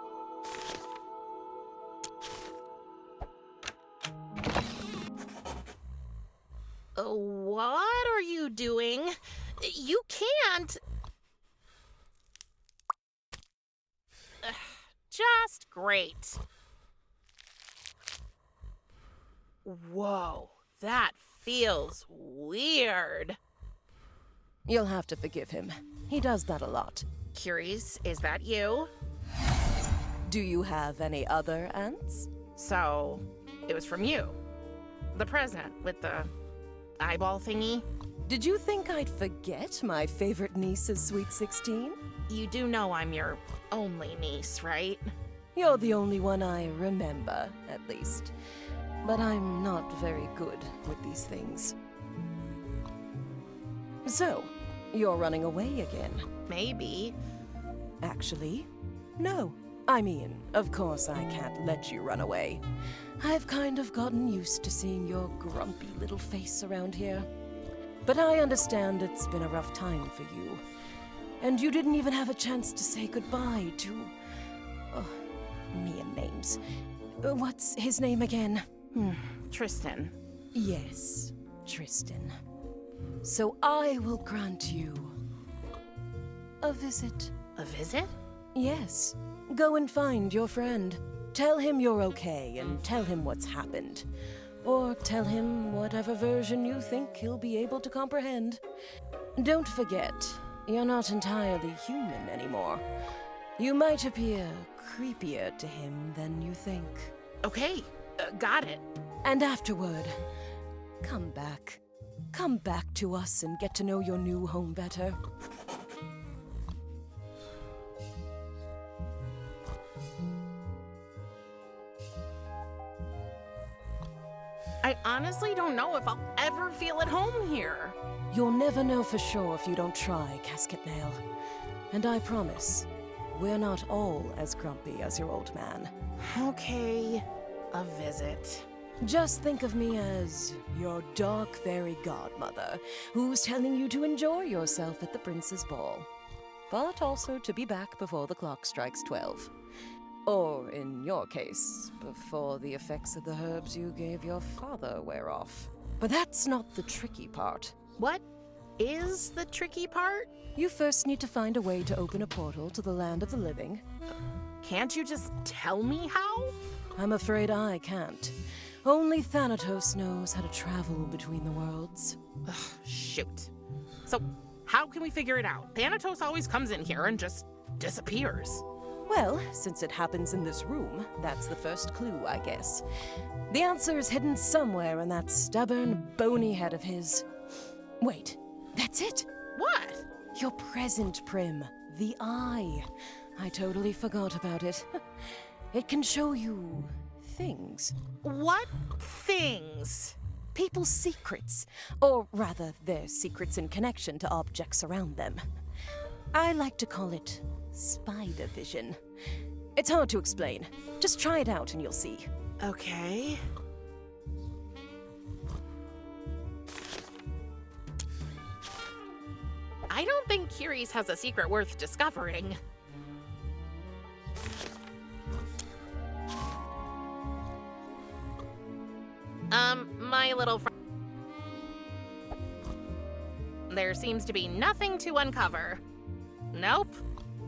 What are you doing? You can't. Just great. Whoa, that feels weird. You'll have to forgive him. He does that a lot. Curious, is that you? Do you have any other aunts? So, it was from you. The present with the eyeball thingy. Did you think I'd forget my favorite niece's sweet 16? You do know I'm your only niece, right? You're the only one I remember, at least. But I'm not very good with these things. So, you're running away again? Maybe. Actually, no. I mean, of course I can't let you run away. I've kind of gotten used to seeing your grumpy little face around here. But I understand it's been a rough time for you. And you didn't even have a chance to say goodbye to... Oh, me and names. What's his name again? Tristan. Yes, Tristan. So I will grant you a visit. A visit? Yes. Go and find your friend. Tell him you're okay and tell him what's happened. Or tell him whatever version you think he'll be able to comprehend. Don't forget, you're not entirely human anymore. You might appear creepier to him than you think. Okay, got it. And afterward, come back. Come back to us and get to know your new home better. I honestly don't know if I'll ever feel at home here. You'll never know for sure if you don't try, Casket Nail. And I promise, we're not all as grumpy as your old man. Okay, a visit. Just think of me as your dark fairy godmother, who's telling you to enjoy yourself at the prince's ball. But also to be back before the clock strikes 12. Or, in your case, before the effects of the herbs you gave your father wear off. But that's not the tricky part. What is the tricky part? You first need to find a way to open a portal to the land of the living. Can't you just tell me how? I'm afraid I can't. Only Thanatos knows how to travel between the worlds. Ugh, shoot. So, how can we figure it out? Thanatos always comes in here and just disappears. Well, since it happens in this room, that's the first clue, I guess. The answer is hidden somewhere in that stubborn, bony head of his. Wait, that's it! What? Your present, Prim. The eye. I totally forgot about it. It can show you things. What things? People's secrets. Or rather, their secrets in connection to objects around them. I like to call it spider vision. It's hard to explain. Just try it out and you'll see. Okay. I don't think Kiri's has a secret worth discovering. My little friend. There seems to be nothing to uncover. Nope.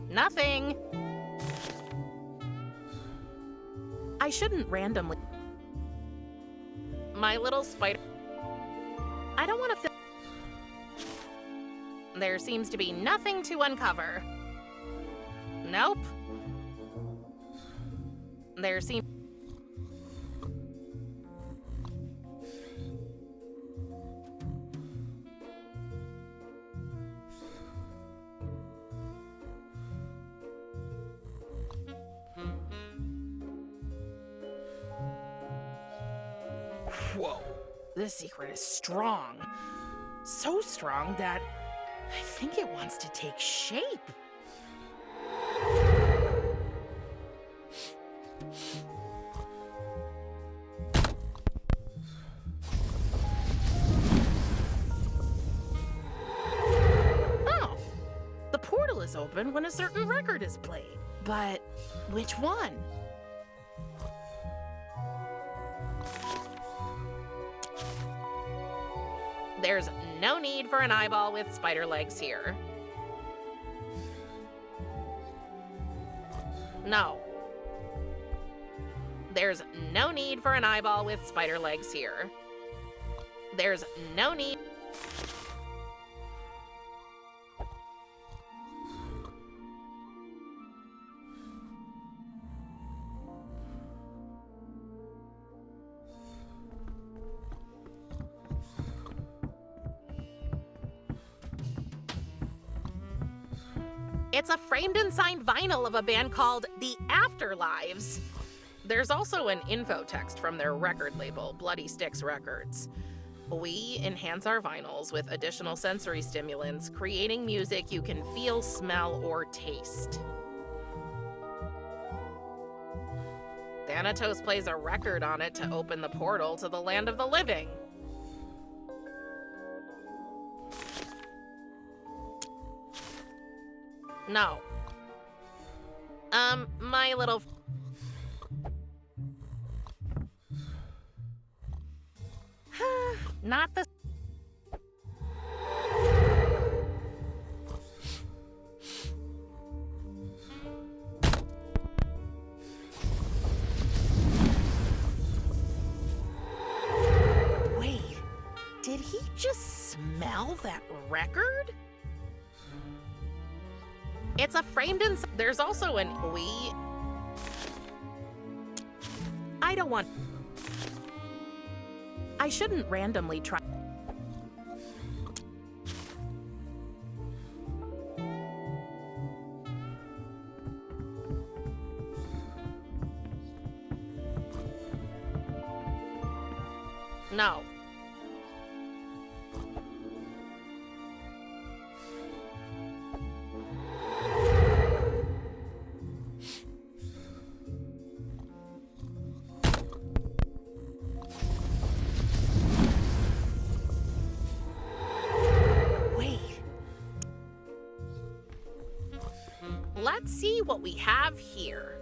Nothing. I shouldn't randomly. My little spider. I don't want to. There seems to be nothing to uncover. Nope. There seems. Whoa. This secret is strong. So strong that I think it wants to take shape. Oh, the portal is open when a certain record is played. But which one? There's no need for an eyeball with spider legs here. No. There's no need for an eyeball with spider legs here. There's no need. It's a framed and signed vinyl of a band called The Afterlives. There's also an info text from their record label, Bloody Sticks Records. We enhance our vinyls with additional sensory stimulants, creating music you can feel, smell, or taste. Thanatos plays a record on it to open the portal to the land of the living. No. My little... Not the... Wait, did he just smell that record? It's a framed in. There's also an I don't want. I shouldn't randomly try. No. Let's see what we have here.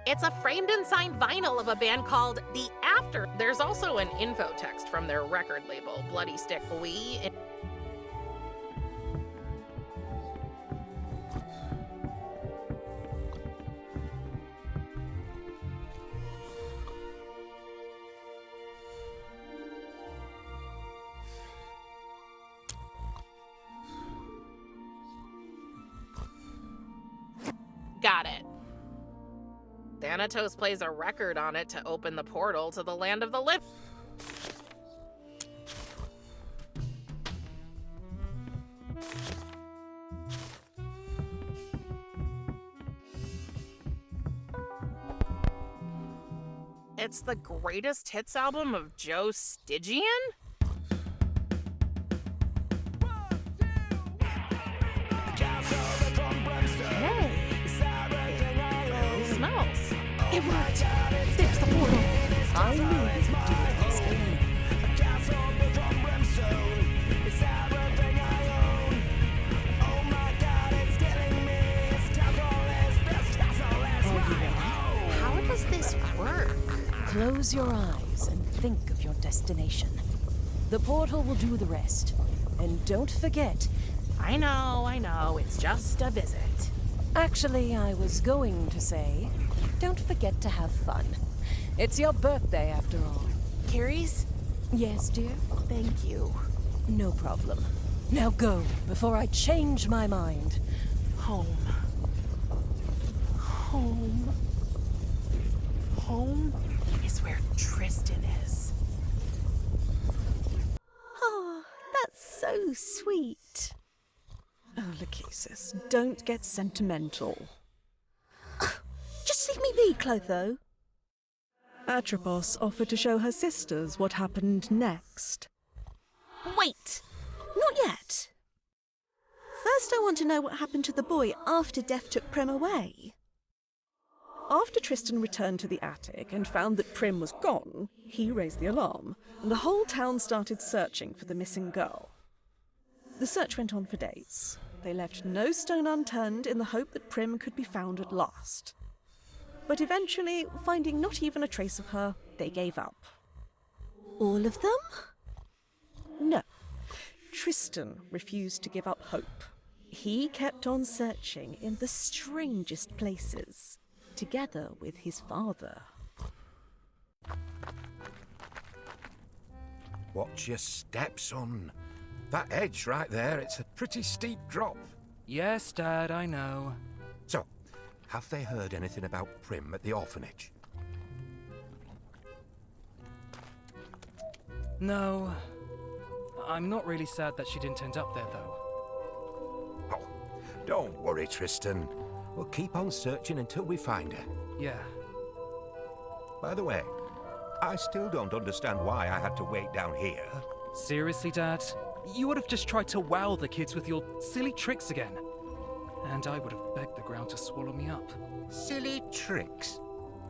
It's a framed and signed vinyl of a band called The After. There's also an info text from their record label, Bloody Stick We. Got it. Thanatos plays a record on it to open the portal to the land of the living. It's the greatest hits album of Joe Stygian? Smells. It worked! Fix the portal! I knew you could do it, Oscar. How does this work? Close your eyes and think of your destination. The portal will do the rest. And don't forget... I know, it's just a visit. Actually, I was going to say, don't forget to have fun. It's your birthday, after all. Carrie's? Yes, dear? Thank you. No problem. Now go, before I change my mind. Home. Home. Home is where Tristan is. Oh, that's so sweet. Oh, Lachesis, don't get sentimental. Just leave me be, Clotho. Atropos offered to show her sisters what happened next. Wait, not yet. First, I want to know what happened to the boy after Death took Prim away. After Tristan returned to the attic and found that Prim was gone, he raised the alarm, and the whole town started searching for the missing girl. The search went on for days. They left no stone unturned in the hope that Prim could be found at last. But eventually, finding not even a trace of her, they gave up. All of them? No. Tristan refused to give up hope. He kept on searching in the strangest places, together with his father. Watch your step, son. That edge right there, it's a pretty steep drop. Yes, Dad, I know. So, have they heard anything about Prim at the orphanage? No. I'm not really sad that she didn't end up there, though. Oh, don't worry, Tristan. We'll keep on searching until we find her. Yeah. By the way, I still don't understand why I had to wait down here. Seriously, Dad? You would have just tried to wow the kids with your silly tricks again. And I would have begged the ground to swallow me up. Silly tricks?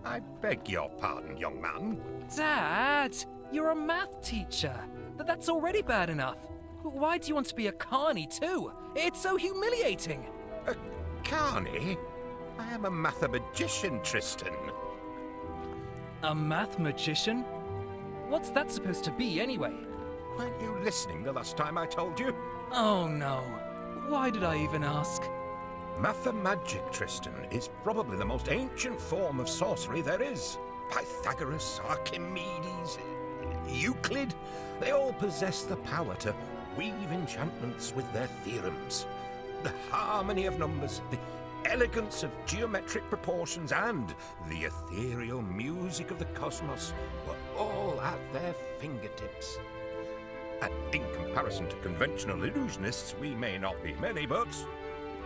I beg your pardon, young man. Dad! You're a math teacher. That's already bad enough. Why do you want to be a carny too? It's so humiliating. A carny? I am a mathematician, Tristan. A math magician? What's that supposed to be anyway? Weren't you listening the last time I told you? Oh no. Why did I even ask? Mathemagic, Tristan, is probably the most ancient form of sorcery there is. Pythagoras, Archimedes, Euclid, they all possess the power to weave enchantments with their theorems. The harmony of numbers, the elegance of geometric proportions, and the ethereal music of the cosmos were all at their fingertips. And in comparison to conventional illusionists, we may not be many, but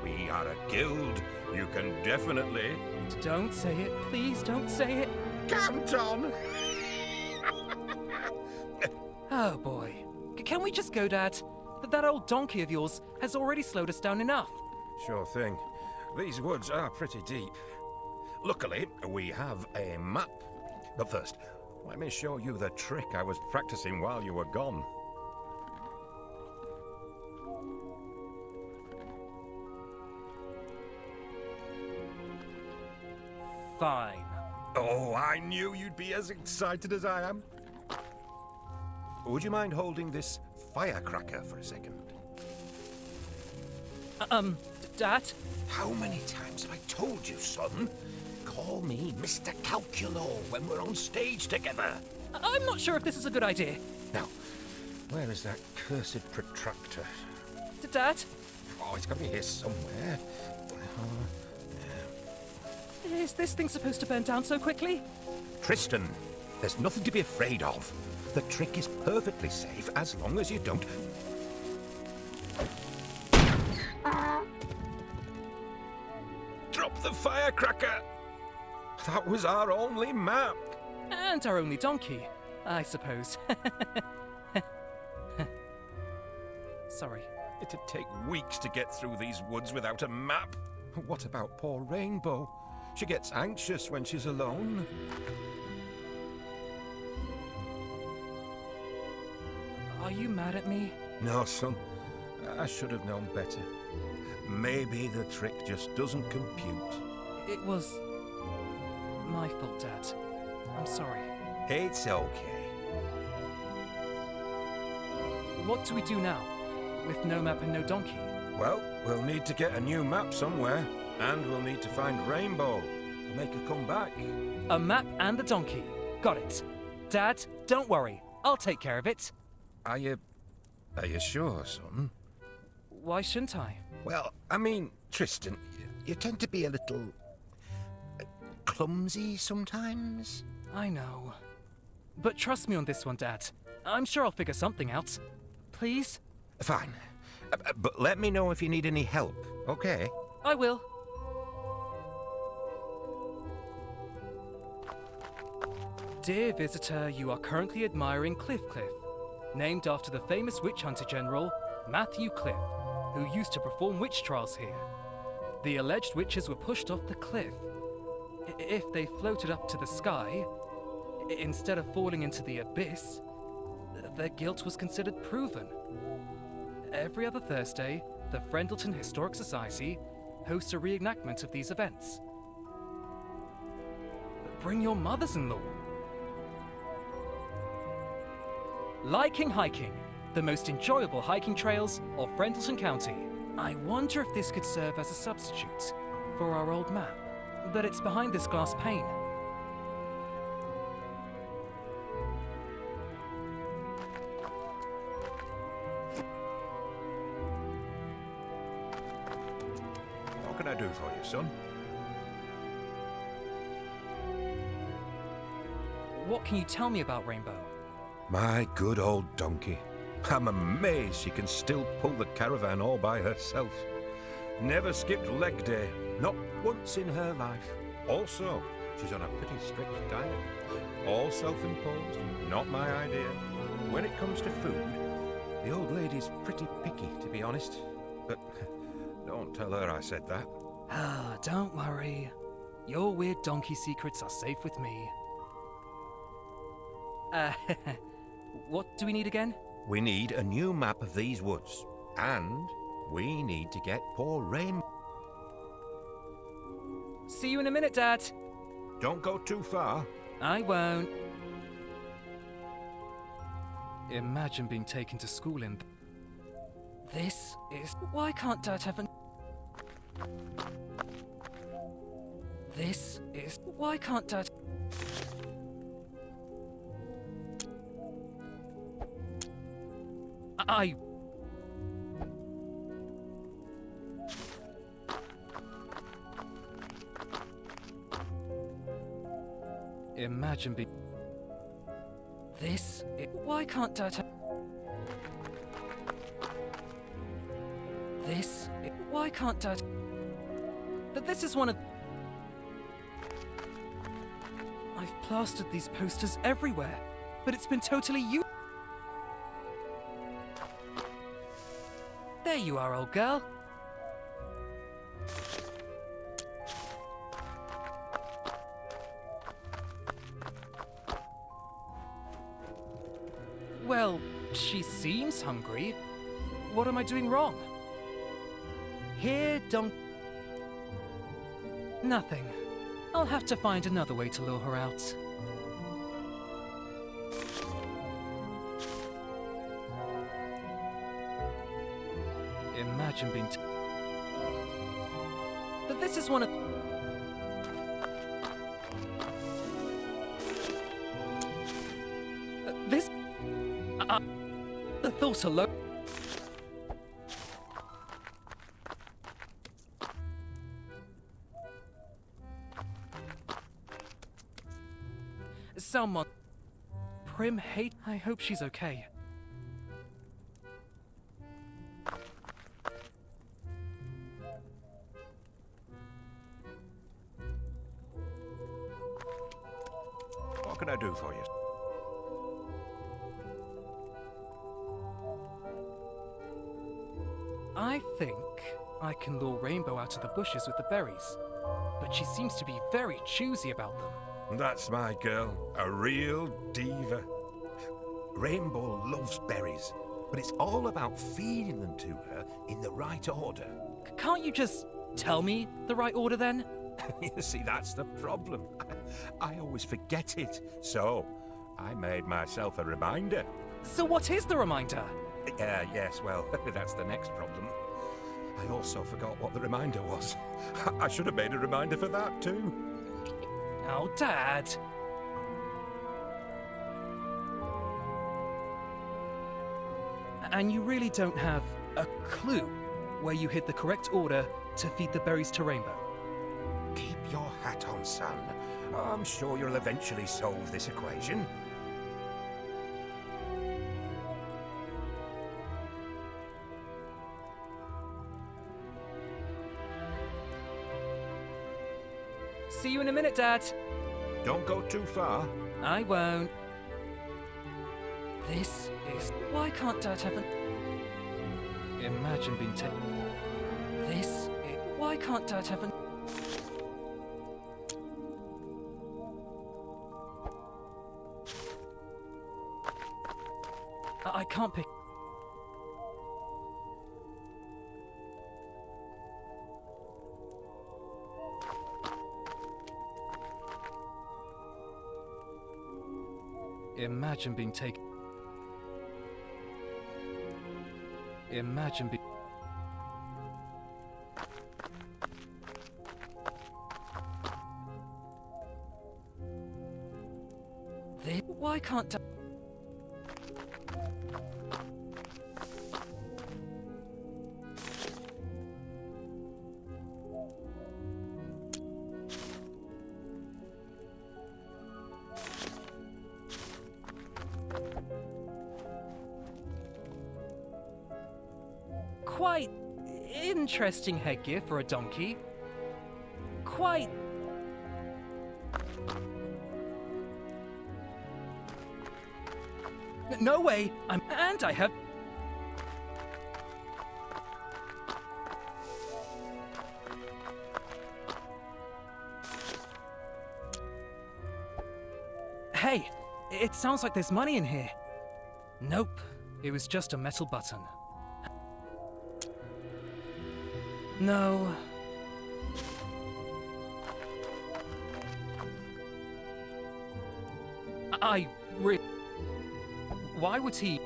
we are a guild. You can definitely... Don't say it. Please don't say it. Count on! Oh boy. Can we just go, Dad? That old donkey of yours has already slowed us down enough. Sure thing. These woods are pretty deep. Luckily, we have a map. But first, let me show you the trick I was practicing while you were gone. Fine. Oh, I knew you'd be as excited as I am. Would you mind holding this firecracker for a second? Dad? How many times have I told you, son? Call me Mr. Calculo when we're on stage together. I'm not sure if this is a good idea. Now, where is that cursed protractor? Dad? Oh, it's got to be here somewhere. Is this thing supposed to burn down so quickly? Tristan, there's nothing to be afraid of. The trick is perfectly safe as long as you don't... Drop the firecracker! That was our only map. And our only donkey, I suppose. Sorry. It'd take weeks to get through these woods without a map. What about poor Rainbow? She gets anxious when she's alone. Are you mad at me? No, son. I should have known better. Maybe the trick just doesn't compute. It was my fault, Dad. I'm sorry. It's okay. What do we do now? With no map and no donkey? Well, we'll need to get a new map somewhere. And we'll need to find Rainbow and make her come back. A map and a donkey. Got it. Dad, don't worry. I'll take care of it. Are you sure, son? Why shouldn't I? Well, I mean, Tristan, you tend to be a little... clumsy sometimes. I know. But trust me on this one, Dad. I'm sure I'll figure something out. Please? Fine. But let me know if you need any help, okay? I will. Dear visitor, you are currently admiring Cliff, named after the famous witch hunter general, Matthew Cliff, who used to perform witch trials here. The alleged witches were pushed off the cliff. If they floated up to the sky, instead of falling into the abyss, their guilt was considered proven. Every other Thursday, the Friendleton Historic Society hosts a reenactment of these events. Bring your mothers-in-law. Liking hiking, the most enjoyable hiking trails of Friendleton County. I wonder if this could serve as a substitute for our old map, but it's behind this glass pane. What can I do for you, son? What can you tell me about Rainbow? My good old donkey. I'm amazed she can still pull the caravan all by herself. Never skipped leg day, not once in her life. Also, she's on a pretty strict diet. All self-imposed, not my idea. When it comes to food, the old lady's pretty picky, to be honest. But don't tell her I said that. Ah, don't worry. Your weird donkey secrets are safe with me. What do we need again? We need a new map of these woods. And we need to get poor Rain. See you in a minute, Dad. Don't go too far. I won't. Imagine being taken to school in... This is... Why can't Dad have an... This is... Why can't Dad... I... Imagine being... This... Why can't Dad have... This... Why can't Dad... This is one of... I've plastered these posters everywhere, but it's been totally you... There you are, old girl. Well, she seems hungry. What am I doing wrong? Here, don't... Nothing. I'll I'll have to find another way to lure her out. Imagine being but this is one of... This... the thought alone... Someone... Prim hate... I hope she's okay. What can I do for you? I think I can lure Rainbow out of the bushes with the berries, but she seems to be very choosy about them. That's my girl, a real diva. Rainbow loves berries, but it's all about feeding them to her in the right order. Can't you just tell me the right order then? You see, that's the problem. I always forget it, so I made myself a reminder. So what is the reminder? Yes, well, that's the next problem. I also forgot what the reminder was. I should have made a reminder for that too. Oh, Dad. And you really don't have a clue where you hid the correct order to feed the berries to Rainbow? Keep your hat on, son. I'm sure you'll eventually solve this equation. See you in a minute, Dad. Don't go too far. I won't. This is... Why can't Dad have an... Imagine being taken... This is... Why can't Dad have an... I can't pick... Imagine being taken... Imagine being... Why can't I... Quite interesting headgear for a donkey. Quite... No way! And I have... Hey, it sounds like there's money in here. Nope, it was just a metal button. No. I really... Why would he...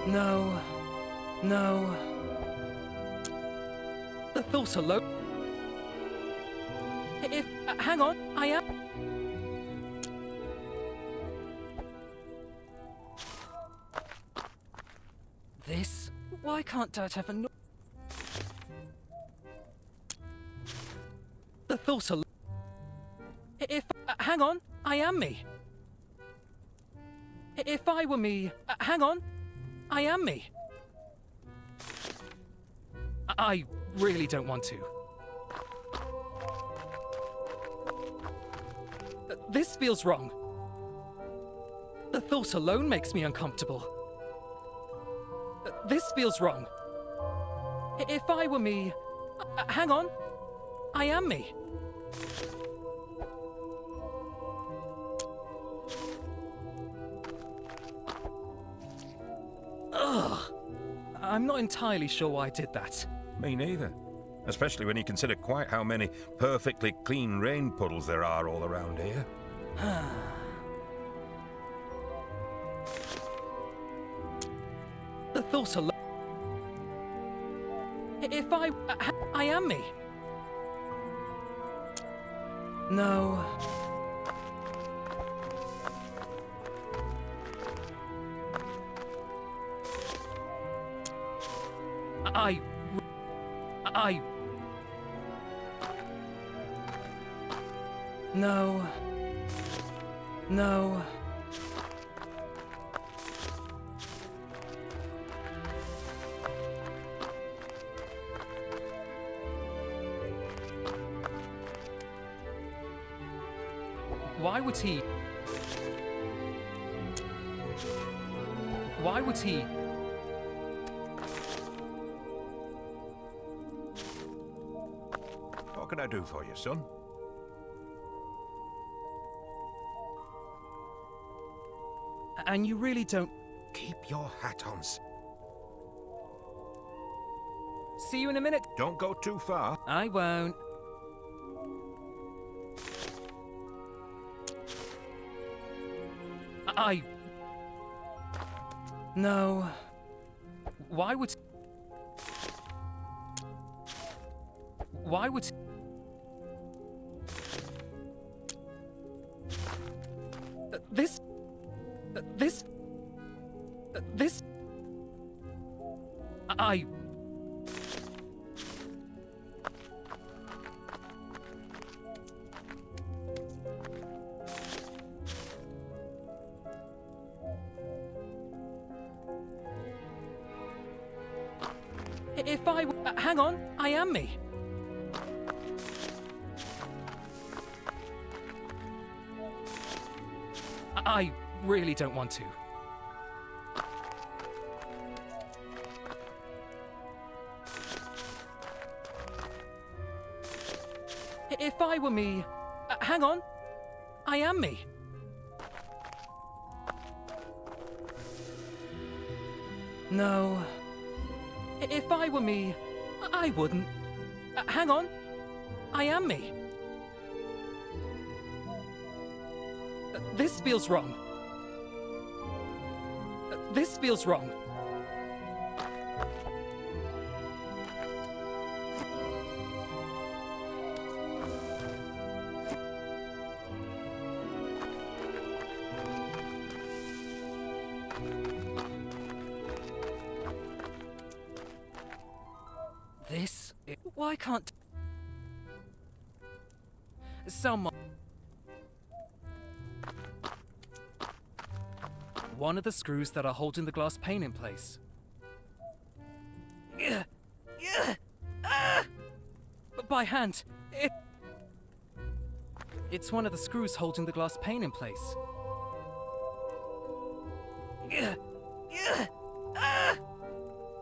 No. No. The thought alone... If... hang on, I am... This? Why can't Dad have a... The thought alone... If... hang on, I am me. If I were me... hang on, I am me. I really don't want to. This feels wrong. The thought alone makes me uncomfortable. This feels wrong. If I were me... hang on, I am me. I'm not entirely sure why I did that. Me neither. Especially when you consider quite how many perfectly clean rain puddles there are all around here. The thought alone. If I am me. No. No. No. Why would he? Why would he? What can I do for you, son? And you really don't... Keep your hat on. See you in a minute. Don't go too far. I won't. No. Why would... Why would... This... If I... hang on, I am me. I really don't want to. If I were me... hang on, I am me. No. If I were me, I wouldn't. Hang on. I am me. This feels wrong. This feels wrong. Why can't someone... One of the screws that are holding the glass pane in place. But by hand, it's one of the screws holding the glass pane in place.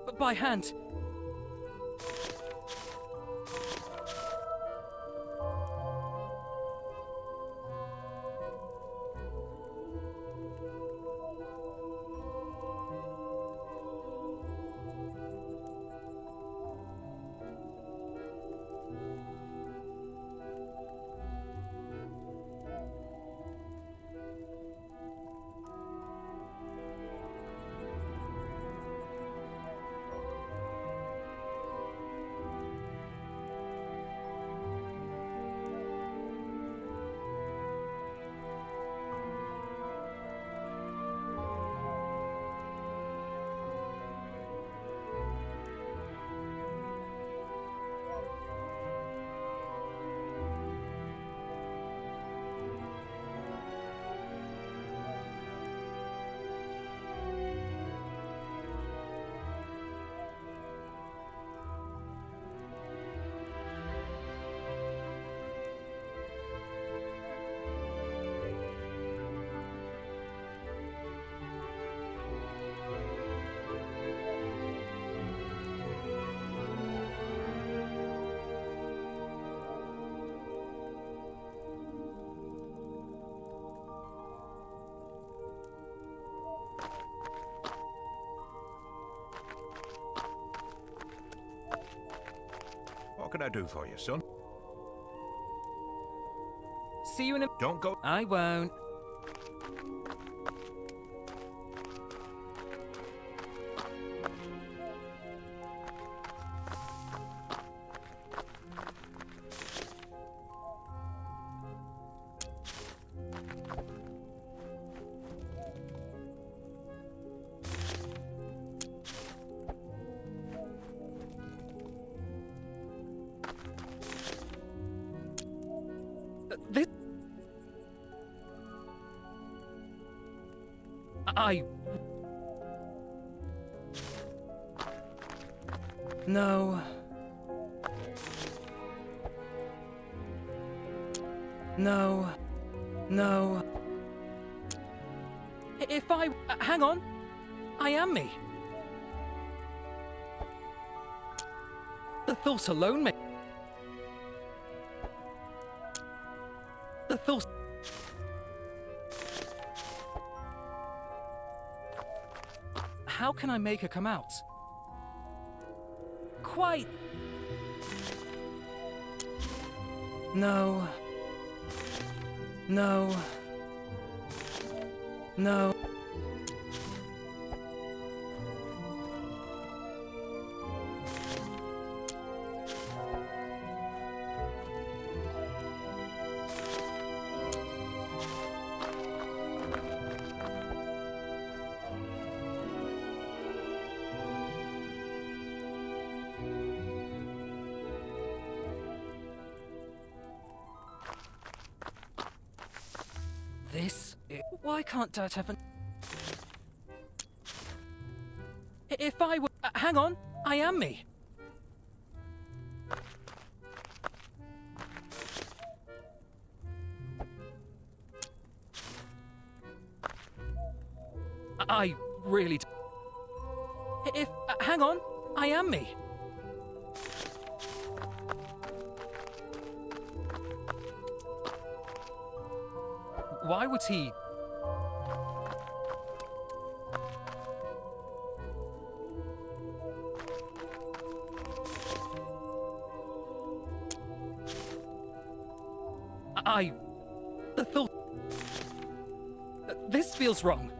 But by hand. What can I do for you, son? See you in a... Don't go... I won't. This... No. No. No. If I... hang on. I am me. The thought alone may... The thought... How can I make her come out? Quite... No. No. No. This... Why can't Dad have an... If I were... hang on! I am me! I really... If... hang on! I am me! Why would he... The thought... This feels wrong.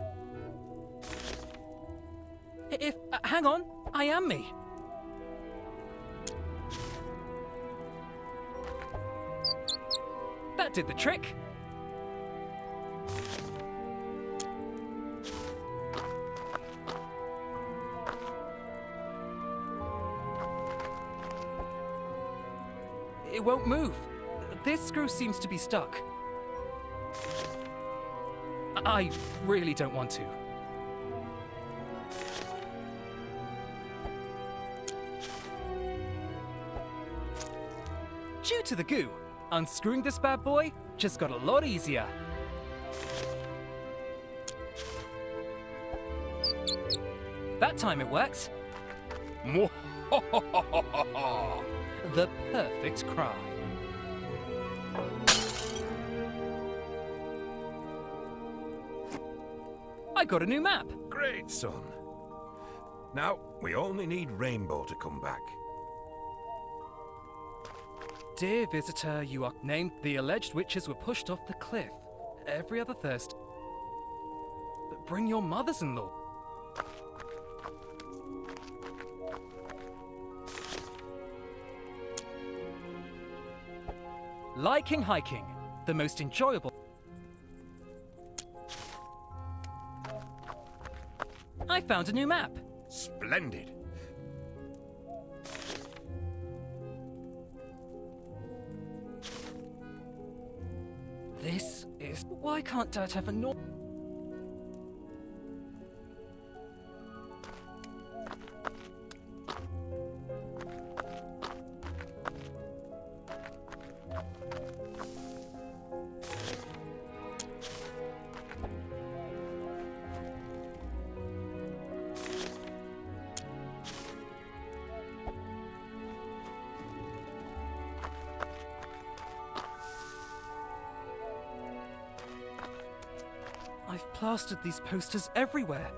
If... hang on! I am me! That did the trick! It won't move. This screw seems to be stuck. I really don't want to. Due to the goo, unscrewing this bad boy just got a lot easier. That time it worked. The perfect cry. I got a new map. Great, son. Now, we only need Rainbow to come back. Dear visitor, you are named. The alleged witches were pushed off the cliff every other Thursday. But bring your mothers-in-law. Liking hiking, the most enjoyable. I found a new map. Splendid. This is... Why can't Dad have a I've plastered these posters everywhere.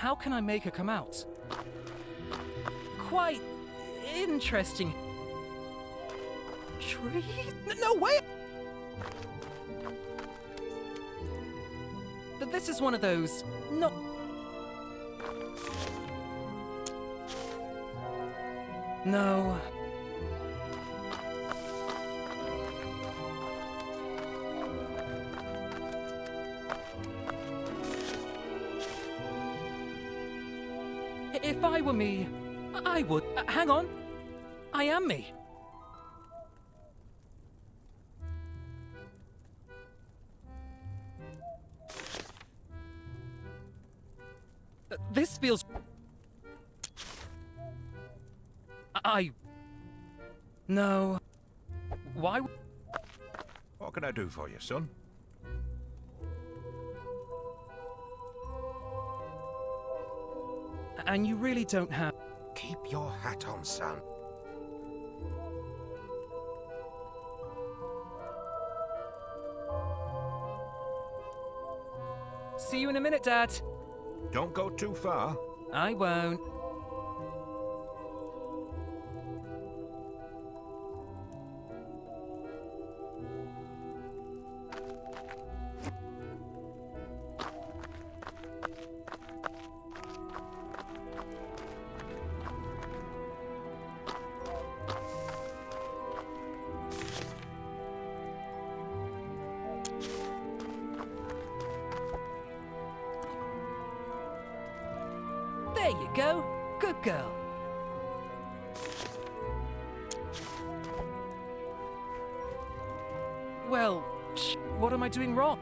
How can I make her come out? Quite interesting. Trees? No way! This is one of those. No. No. If I were me, I would. Hang on. I am me. This feels... No. Why? What can I do for you, son? And you really don't have... Keep your hat on, son. See you in a minute, Dad. Don't go too far. I won't. There you go. Good girl. Well, what am I doing wrong?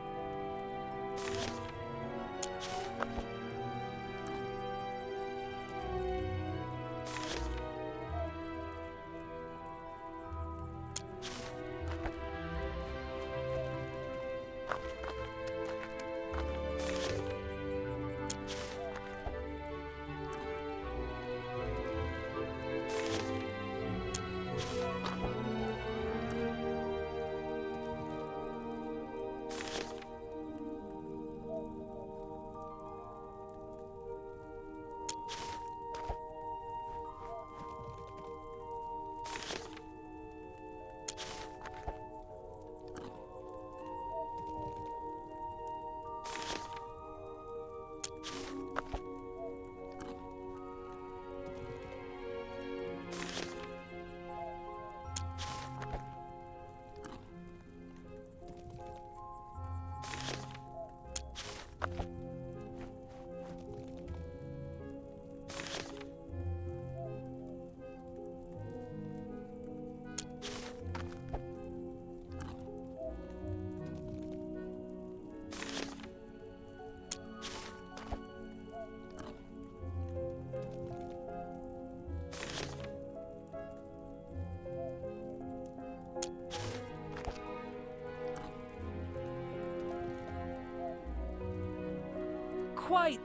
Quite.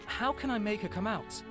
How can I make her come out?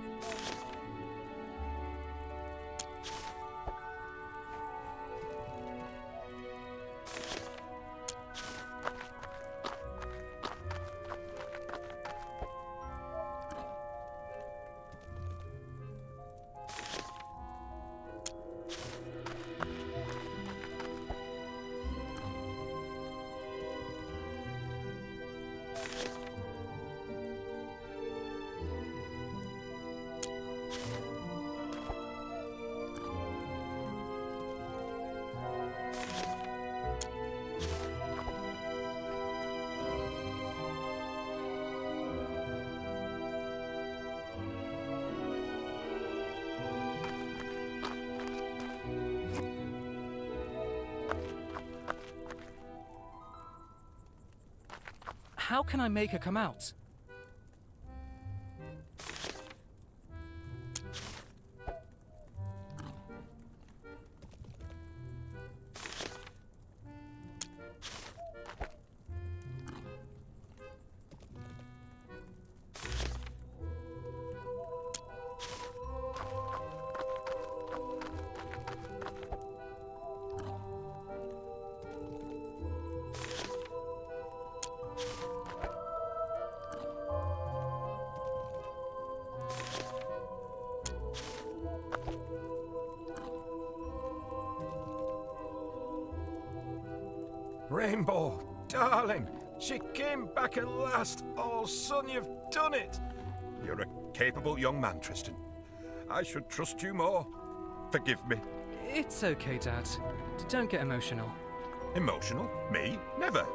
How can I make her come out? Rainbow, darling, she came back at last. Oh, son, you've done it. You're a capable young man, Tristan. I should trust you more. Forgive me. It's okay, Dad. Don't get emotional. Emotional? Me? Never.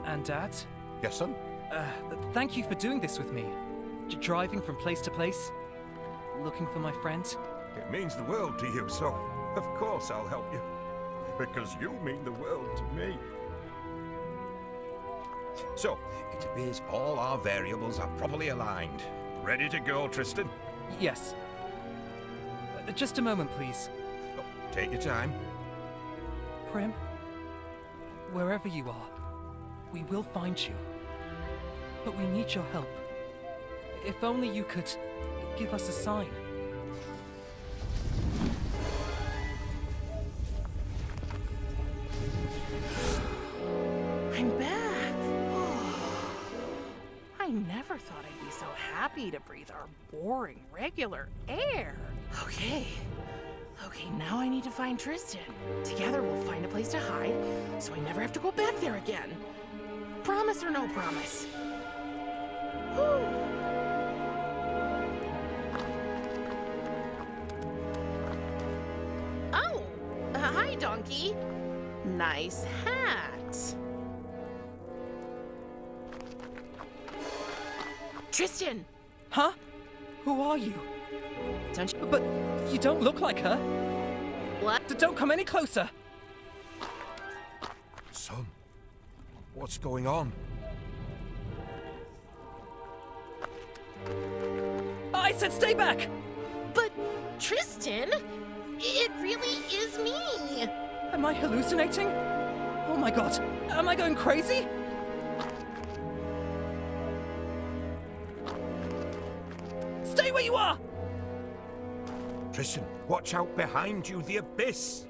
And Dad? Yes, son? Thank you for doing this with me. Driving from place to place. Looking for my friend. It means the world to you, so of course I'll help you. Because you mean the world to me. So, it appears all our variables are properly aligned. Ready to go, Tristan? Yes. Just a moment, please. Oh, take your time. Prim, wherever you are, we will find you. But we need your help. If only you could give us a sign. I'm back. I never thought I'd be so happy to breathe our boring, regular air. Okay, now I need to find Tristan. Together we'll find a place to hide, so I never have to go back there again. Promise or no promise? Whew. Oh, hi, donkey. Nice hat. Tristan! Huh? Who are you? Don't you... But you don't look like her. What? Don't come any closer. Son, what's going on? I said stay back! But, Tristan, it really is me. Am I hallucinating? Oh my god, am I going crazy? Stay where you are! Tristan, watch out behind you, the abyss!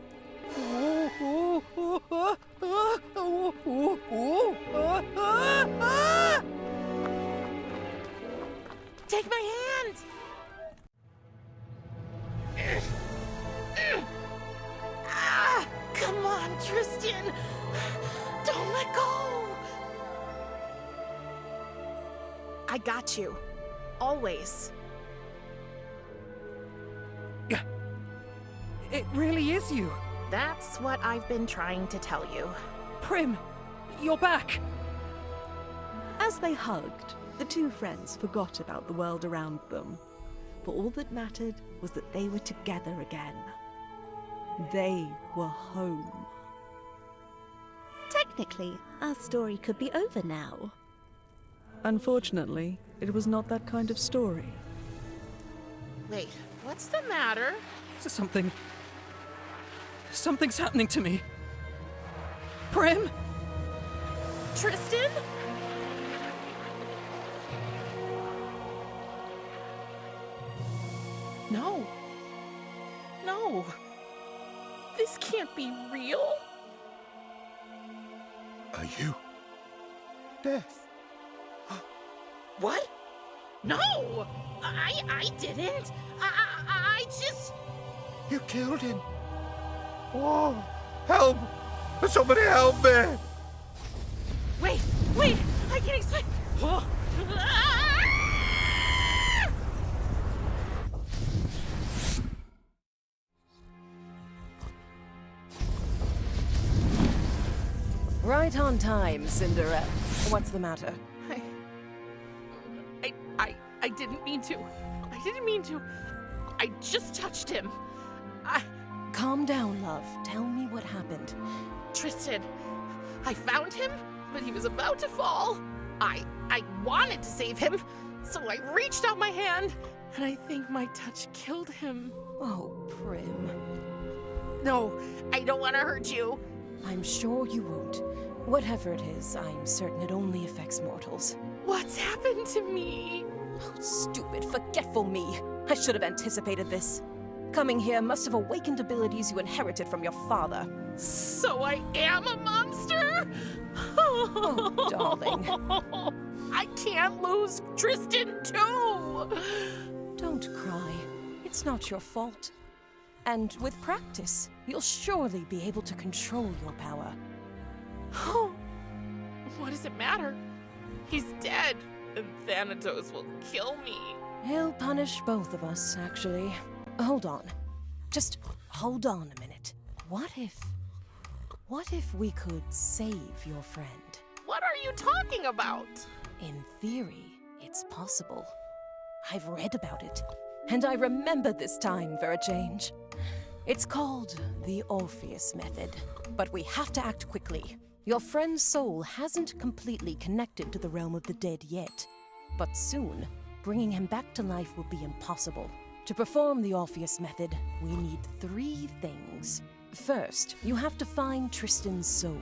Take my hand! Come on, Tristan! Don't let go! I got you. Always. It really is you. That's what I've been trying to tell you. Prim, you're back. As they hugged, the two friends forgot about the world around them. For all that mattered was that they were together again. They were home. Technically, our story could be over now. Unfortunately, it was not that kind of story. Wait, what's the matter? Something's happening to me. Prim? Tristan? No. No. This can't be real. Are you... Death? What? No! I didn't. I just... You killed him? Oh, help! Somebody help me! Wait! I can explain. Oh. Right on time, Cinderella. What's the matter? I didn't mean to. I just touched him. Calm down, love. Tell me what happened. Tristan, I found him, but he was about to fall. I wanted to save him, so I reached out my hand, and I think my touch killed him. Oh, Prim. No, I don't want to hurt you. I'm sure you won't. Whatever it is, I'm certain it only affects mortals. What's happened to me? Oh, stupid, forgetful me. I should have anticipated this. Coming here must have awakened abilities you inherited from your father. So I am a monster? Oh, darling. I can't lose Tristan, too! Don't cry. It's not your fault. And with practice, you'll surely be able to control your power. What does it matter? He's dead, and Thanatos will kill me. He'll punish both of us, actually. Hold on. Just hold on a minute. What if we could save your friend? What are you talking about? In theory, it's possible. I've read about it, and I remember this time for a change. It's called the Orpheus method, but we have to act quickly. Your friend's soul hasn't completely connected to the realm of the dead yet, but soon, bringing him back to life will be impossible. To perform the Orpheus method, we need 3 things. First, you have to find Tristan's soul.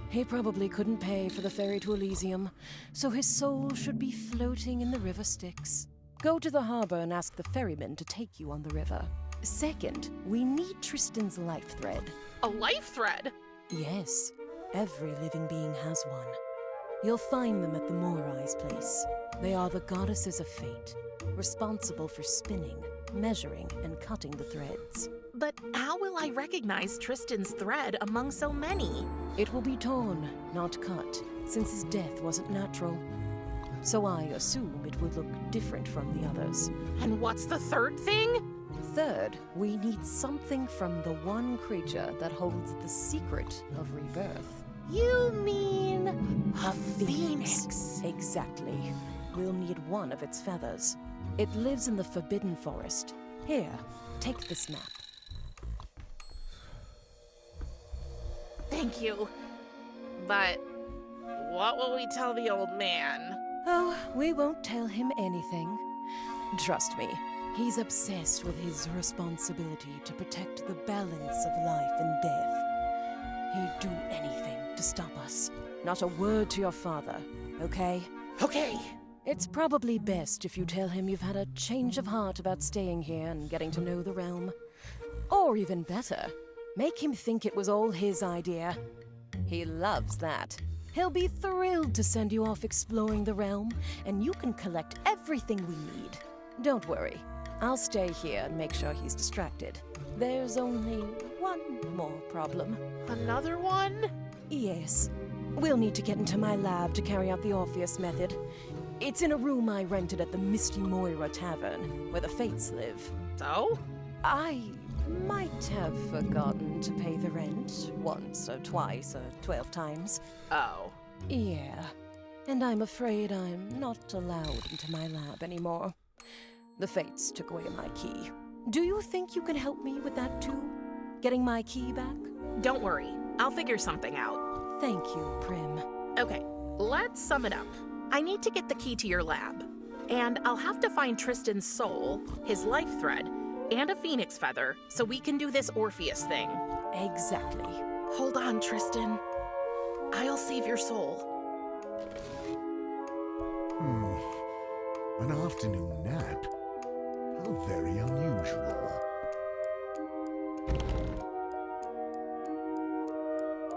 He probably couldn't pay for the ferry to Elysium, so his soul should be floating in the river Styx. Go to the harbor and ask the ferryman to take you on the river. Second, we need Tristan's life thread. A life thread? Yes, every living being has one. You'll find them at the Moirai's place. They are the goddesses of fate, responsible for spinning, measuring, and cutting the threads. But how will I recognize Tristan's thread among so many? It will be torn, not cut, since his death wasn't natural. So I assume it would look different from the others. And what's the third thing? Third, we need something from the one creature that holds the secret of rebirth. You mean A phoenix. Exactly. We'll need one of its feathers. It lives in the Forbidden Forest. Here, take this map. Thank you. But what will we tell the old man? Oh, we won't tell him anything. Trust me, he's obsessed with his responsibility to protect the balance of life and death. He'd do anything to stop us. Not a word to your father, okay? Okay. It's probably best if you tell him you've had a change of heart about staying here and getting to know the realm. Or even better, make him think it was all his idea. He loves that. He'll be thrilled to send you off exploring the realm, and you can collect everything we need. Don't worry, I'll stay here and make sure he's distracted. There's only one more problem. Another one? Yes. We'll need to get into my lab to carry out the Orpheus method. It's in a room I rented at the Misty Moira Tavern, where the Fates live. So? I might have forgotten to pay the rent once or twice or 12 times. Oh. Yeah. And I'm afraid I'm not allowed into my lab anymore. The Fates took away my key. Do you think you can help me with that too? Getting my key back? Don't worry. I'll figure something out. Thank you, Prim. Okay, let's sum it up. I need to get the key to your lab. And I'll have to find Tristan's soul, his life thread, and a phoenix feather so we can do this Orpheus thing. Exactly. Hold on, Tristan. I'll save your soul. An afternoon nap? How very unusual.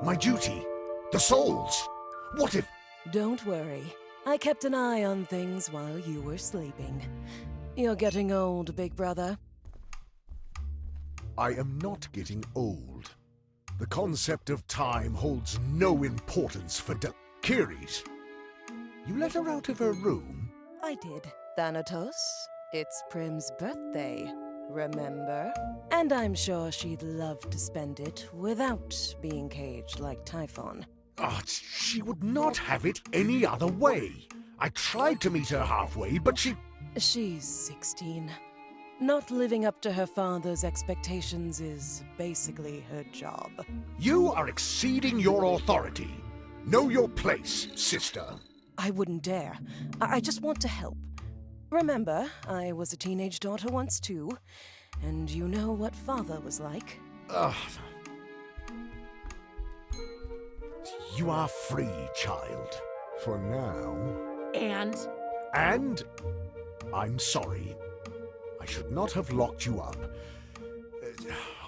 My duty! The souls! What if... Don't worry. I kept an eye on things while you were sleeping. You're getting old, big brother. I am not getting old. The concept of time holds no importance for Kiris. You let her out of her room? I did. Thanatos, it's Prim's birthday, remember? And I'm sure she'd love to spend it without being caged like Typhon. She would not have it any other way. I tried to meet her halfway, but She's 16. Not living up to her father's expectations is basically her job. You are exceeding your authority. Know your place, sister. I wouldn't dare. I just want to help. Remember, I was a teenage daughter once too, and you know what father was like. You are free, child. For now. And I'm sorry. I should not have locked you up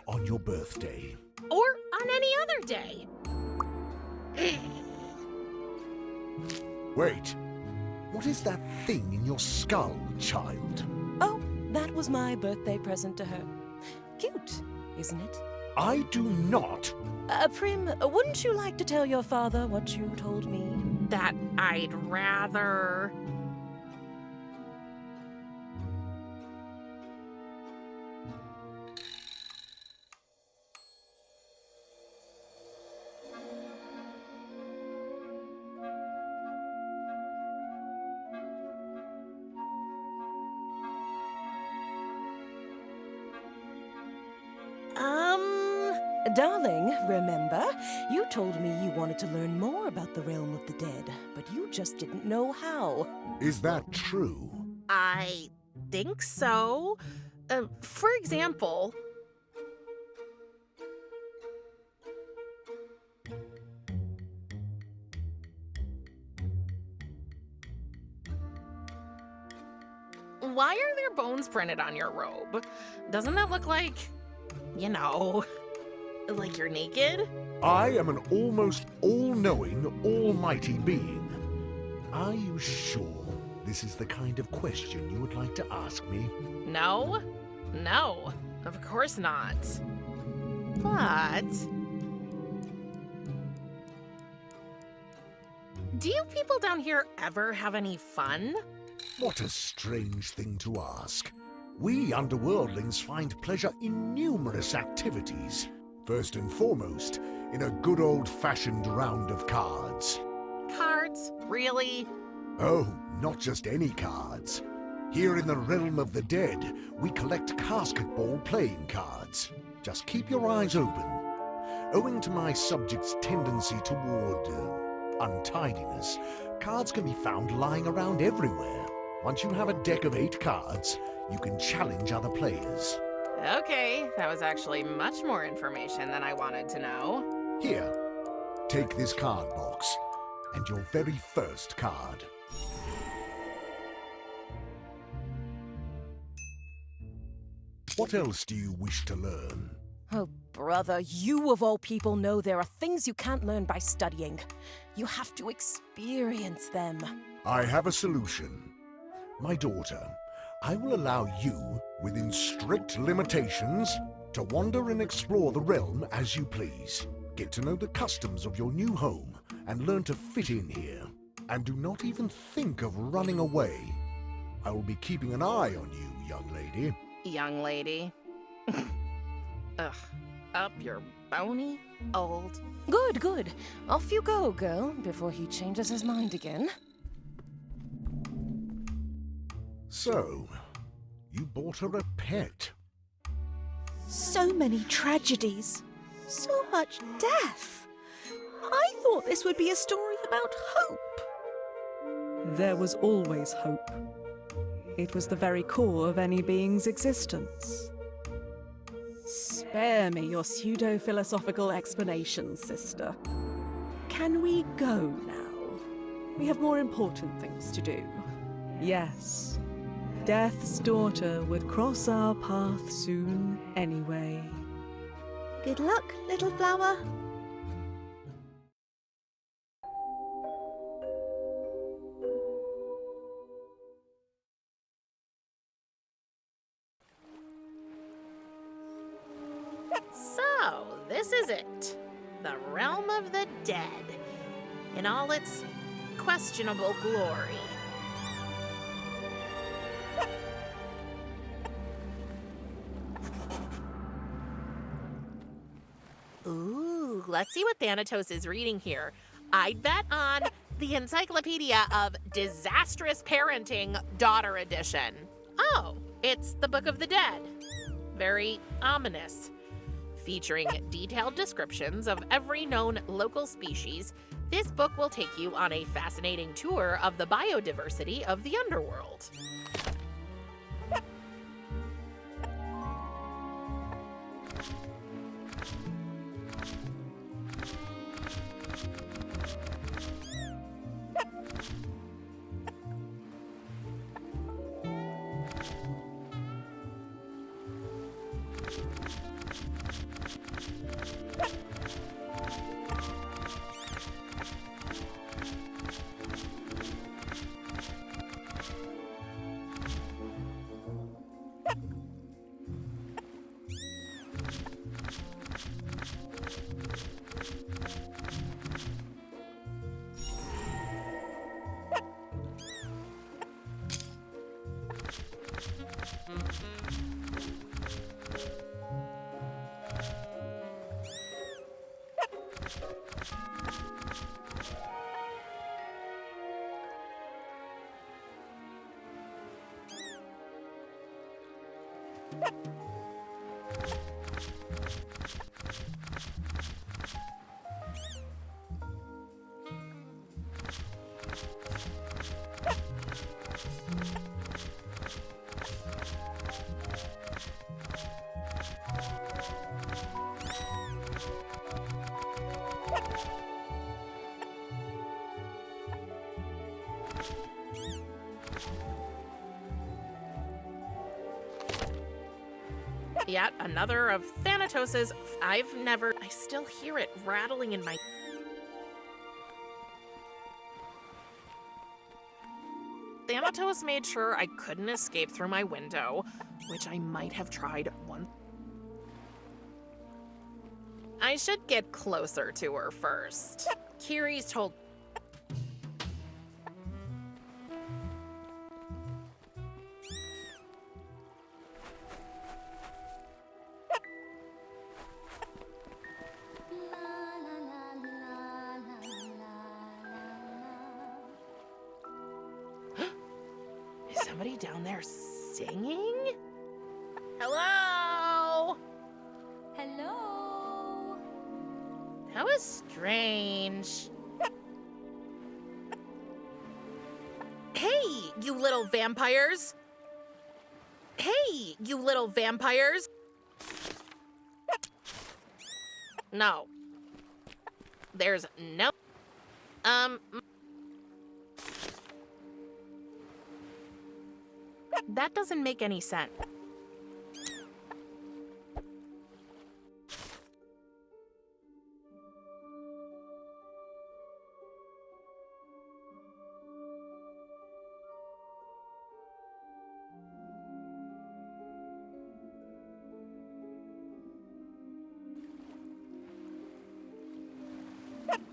on your birthday. Or on any other day. Wait. What is that thing in your skull, child? Oh, that was my birthday present to her. Cute, isn't it? I do not. Prim, wouldn't you like to tell your father what you told me? That I'd rather... Darling, remember? You told me you wanted to learn more about the realm of the dead, but you just didn't know how. Is that true? I think so. For example... Why are there bones printed on your robe? Doesn't that look like, you know, like you're naked? I am an almost all-knowing, almighty being. Are you sure this is the kind of question you would like to ask me? No, of course not. But... do you people down here ever have any fun? What a strange thing to ask. We underworldlings find pleasure in numerous activities. First and foremost, in a good old-fashioned round of cards. Cards? Really? Oh, not just any cards. Here in the realm of the dead, we collect basketball playing cards. Just keep your eyes open. Owing to my subject's tendency toward untidiness, cards can be found lying around everywhere. Once you have a deck of 8 cards, you can challenge other players. Okay, that was actually much more information than I wanted to know. Here, take this card box, and your very first card. What else do you wish to learn? Oh, brother, you of all people know there are things you can't learn by studying. You have to experience them. I have a solution. My daughter, I will allow you, within strict limitations, to wander and explore the realm as you please. Get to know the customs of your new home and learn to fit in here. And do not even think of running away. I will be keeping an eye on you, young lady. Young lady. Ugh, up your bony old... Good. Off you go, girl, before he changes his mind again. So, you bought her a pet. So many tragedies. So much death. I thought this would be a story about hope. There was always hope. It was the very core of any being's existence. Spare me your pseudo-philosophical explanations, sister. Can we go now? We have more important things to do. Yes, Death's daughter would cross our path soon anyway. Good luck, little flower. So, this is it. The realm of the dead. In all its questionable glory. Ooh, let's see what Thanatos is reading here. I'd bet on the Encyclopedia of Disastrous Parenting, Daughter Edition. Oh, it's the Book of the Dead. Very ominous. Featuring detailed descriptions of every known local species, this book will take you on a fascinating tour of the biodiversity of the underworld. Yet another of Thanatos's. I still hear it rattling in my... Thanatos made sure I couldn't escape through my window, which I might have tried once. I should get closer to her first. Kiri's told... Somebody down there singing? Hello? Hello? That was strange. Hey, you little vampires! Hey, you little vampires! No. There's no... That doesn't make any sense.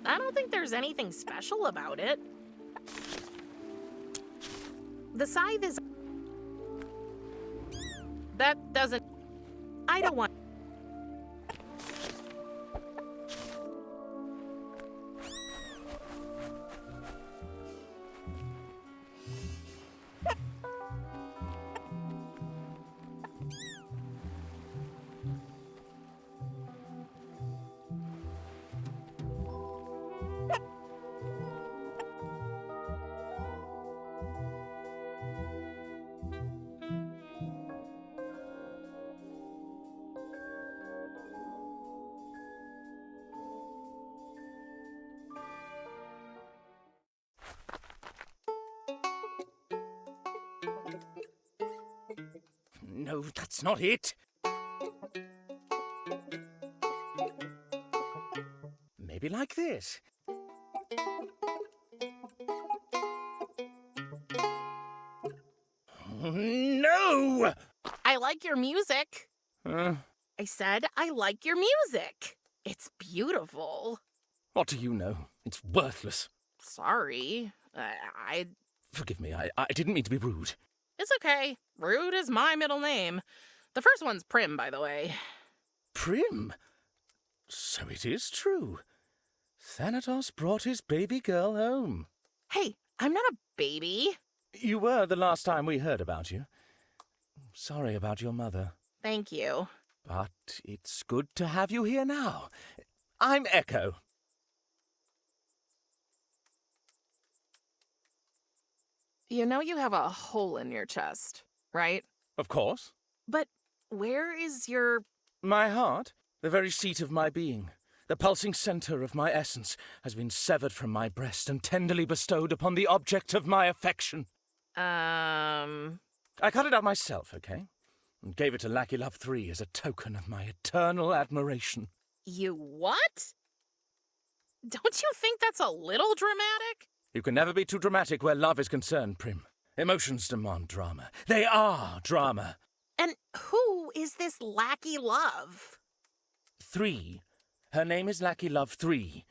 I don't think there's anything special about it. The scythe is... That doesn't... I don't want... No, that's not it. Maybe like this. No! I like your music. I said I like your music. It's beautiful. What do you know? It's worthless. Sorry. Forgive me, I didn't mean to be rude. It's okay. Rude is my middle name. The first one's Prim, by the way. Prim? So it is true. Thanatos brought his baby girl home. Hey, I'm not a baby. You were the last time we heard about you. Sorry about your mother. Thank you. But it's good to have you here now. I'm Echo. You know you have a hole in your chest, right? Of course. But where is your... My heart, the very seat of my being, the pulsing center of my essence, has been severed from my breast and tenderly bestowed upon the object of my affection. I cut it out myself, okay? And gave it to Lackey Love 3 as a token of my eternal admiration. You what? Don't you think that's a little dramatic? You can never be too dramatic where love is concerned, Prim. Emotions demand drama. They are drama. And who is this Lackey Love? 3. Her name is Lackey Love 3.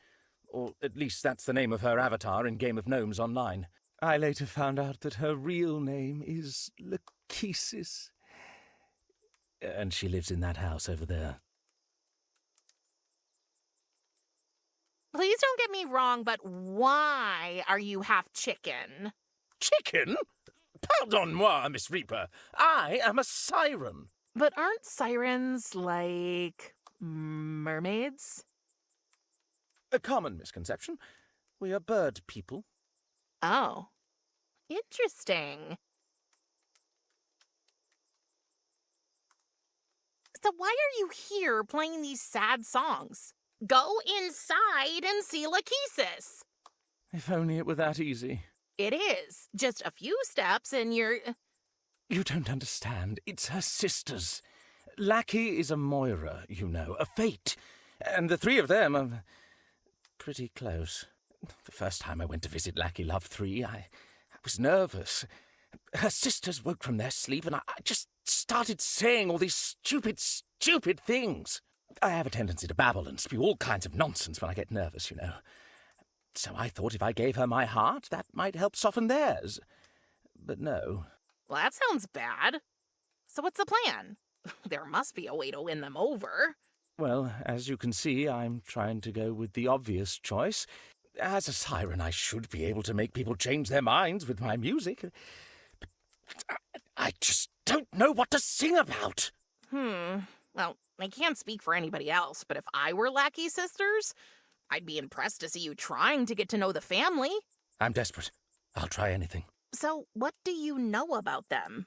Or at least that's the name of her avatar in Game of Gnomes Online. I later found out that her real name is Lachesis. And she lives in that house over there. Please don't get me wrong, but why are you half chicken? Chicken? Pardon moi, Miss Reaper. I am a siren. But aren't sirens like mermaids? A common misconception. We are bird people. Oh, interesting. So why are you here playing these sad songs? Go inside and see Lachesis. If only it were that easy. It is. Just a few steps and you're... You don't understand. It's her sisters. Lackey is a Moira, you know, a fate. And the three of them are pretty close. The first time I went to visit Lackey Love 3, I was nervous. Her sisters woke from their sleep and I just started saying all these stupid things. I have a tendency to babble and spew all kinds of nonsense when I get nervous, you know. So I thought if I gave her my heart, that might help soften theirs. But no. Well, that sounds bad. So what's the plan? There must be a way to win them over. Well, as you can see, I'm trying to go with the obvious choice. As a siren, I should be able to make people change their minds with my music. But I just don't know what to sing about. Well, I can't speak for anybody else, but if I were Lackey's sisters, I'd be impressed to see you trying to get to know the family. I'm desperate. I'll try anything. So, what do you know about them?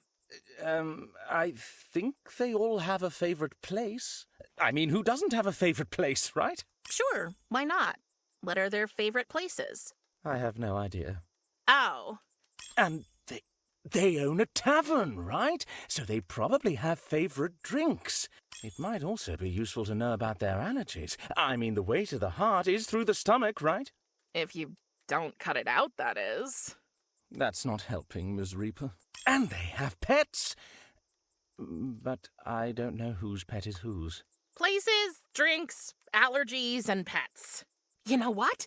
I think they all have a favorite place. I mean, who doesn't have a favorite place, right? Sure, why not? What are their favorite places? I have no idea. Oh. And they own a tavern, right? So they probably have favorite drinks. It might also be useful to know about their allergies. I mean, the way to the heart is through the stomach, right? If you don't cut it out, that is. That's not helping, Ms. Reaper. And they have pets. But I don't know whose pet is whose. Places, drinks, allergies, and pets. You know what?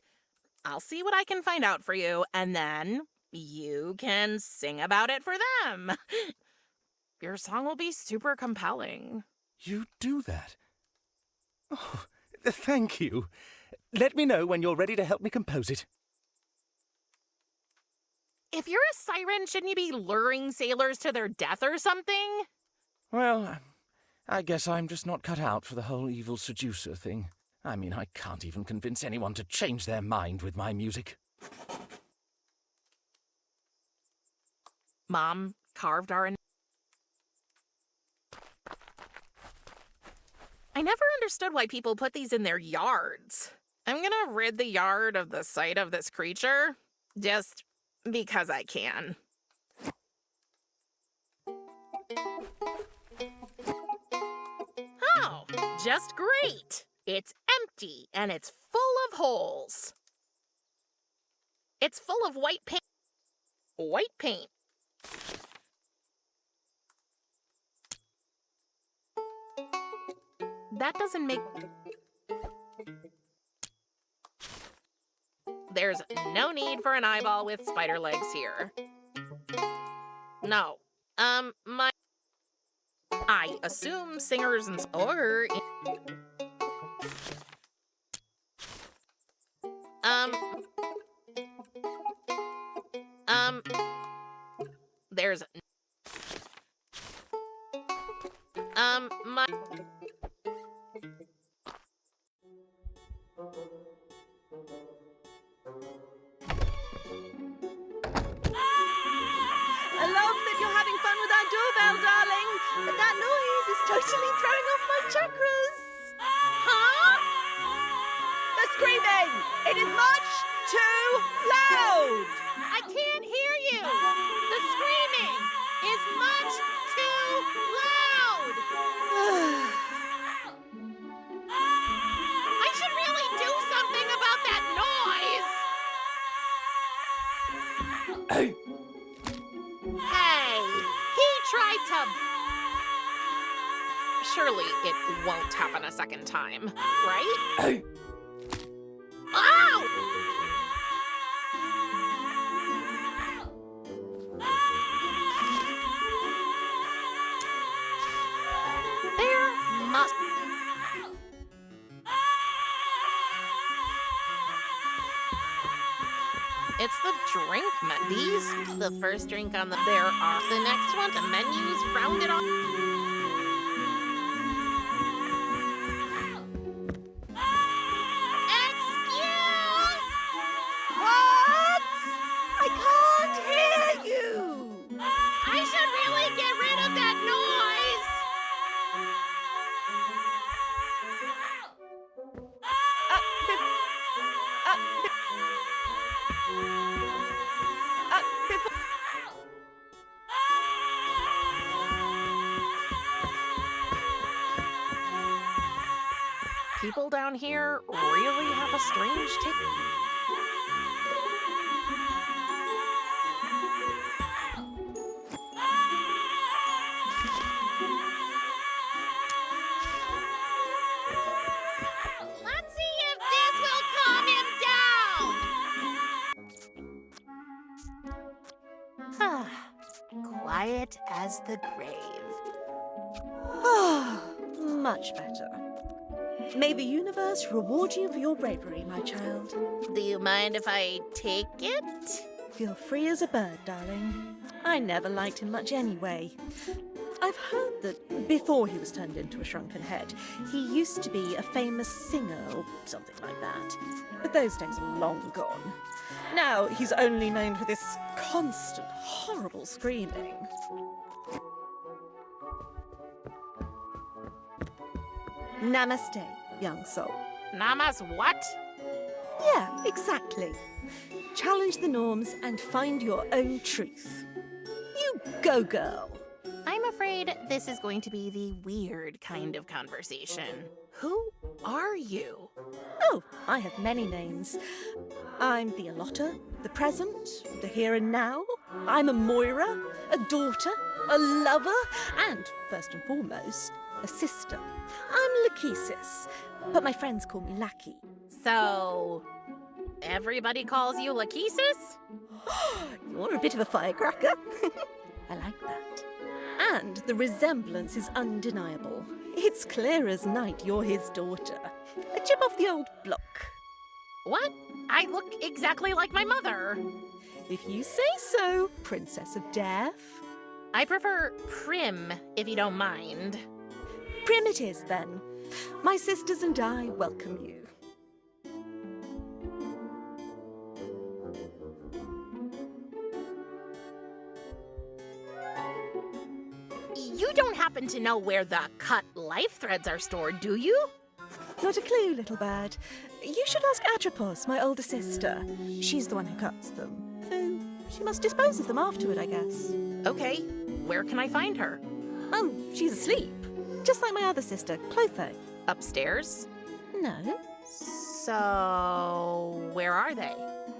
I'll see what I can find out for you, and then you can sing about it for them. Your song will be super compelling. You do that? Oh, thank you. Let me know when you're ready to help me compose it. If you're a siren, shouldn't you be luring sailors to their death or something? Well, I guess I'm just not cut out for the whole evil seducer thing. I mean, I can't even convince anyone to change their mind with my music. Mom carved our... I never understood why people put these in their yards. I'm gonna rid the yard of the sight of this creature, just because I can. Oh, just great. It's empty, and it's full of holes. It's full of white paint. White paint. That doesn't make... There's no need for an eyeball with spider legs here. No. I assume singers and... Or... There's... I love that you're having fun with our doorbell, darling, but that noise is totally throwing off my chakras. Huh? The screaming! It is much too loud! I can't hear you! The screaming is much too loud! I should really do something about that noise! Hey! Hey! He tried to... Surely it won't happen a second time, right? Hey! Ow! There must... It's the drink these. The first drink on the... There are the next one. The menu's rounded off. people down here really have a strange take. Let's see if this will calm him down! Quiet as the grave. Ah, much better. May the universe reward you for your bravery, my child. Do you mind if I take it? Feel free as a bird, darling. I never liked him much anyway. I've heard that before he was turned into a shrunken head, he used to be a famous singer or something like that. But those days are long gone. Now he's only known for this constant, horrible screaming. Namaste, young soul. Namas what? Yeah, exactly. Challenge the norms and find your own truth. You go, girl. I'm afraid this is going to be the weird kind of conversation. Who are you? Oh, I have many names. I'm the allotter, the present, the here and now. I'm a Moira, a daughter, a lover, and, first and foremost, a sister. I'm Lachesis, but my friends call me Lackey. So, everybody calls you Lachesis? You're a bit of a firecracker. I like that. And the resemblance is undeniable. It's clear as night you're his daughter. A chip off the old block. What? I look exactly like my mother. If you say so, Princess of Death. I prefer Prim, if you don't mind. Prim it is, then. My sisters and I welcome you. You don't happen to know where the cut life threads are stored, do you? Not a clue, little bird. You should ask Atropos, my older sister. She's the one who cuts them. So she must dispose of them afterward, I guess. Okay, where can I find her? Oh, she's asleep. Just like my other sister, Clotho. Upstairs? No, So, where are they?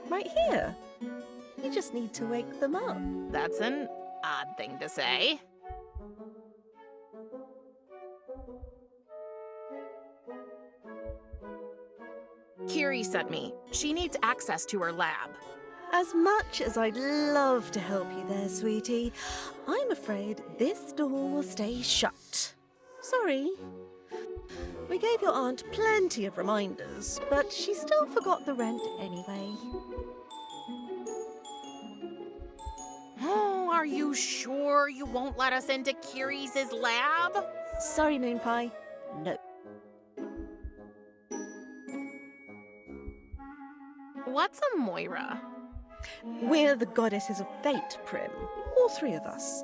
right here. You just need to wake them up. That's an odd thing to say. Kiri sent me. She needs access to her lab. As much as I'd love to help you there, sweetie, I'm afraid this door will stay shut. Sorry. We gave your aunt plenty of reminders, but she still forgot the rent anyway. Oh, are you sure you won't let us into Kiri's lab? Sorry, Moon Pie. No. What's a Moira? We're the goddesses of fate, Prim. All three of us.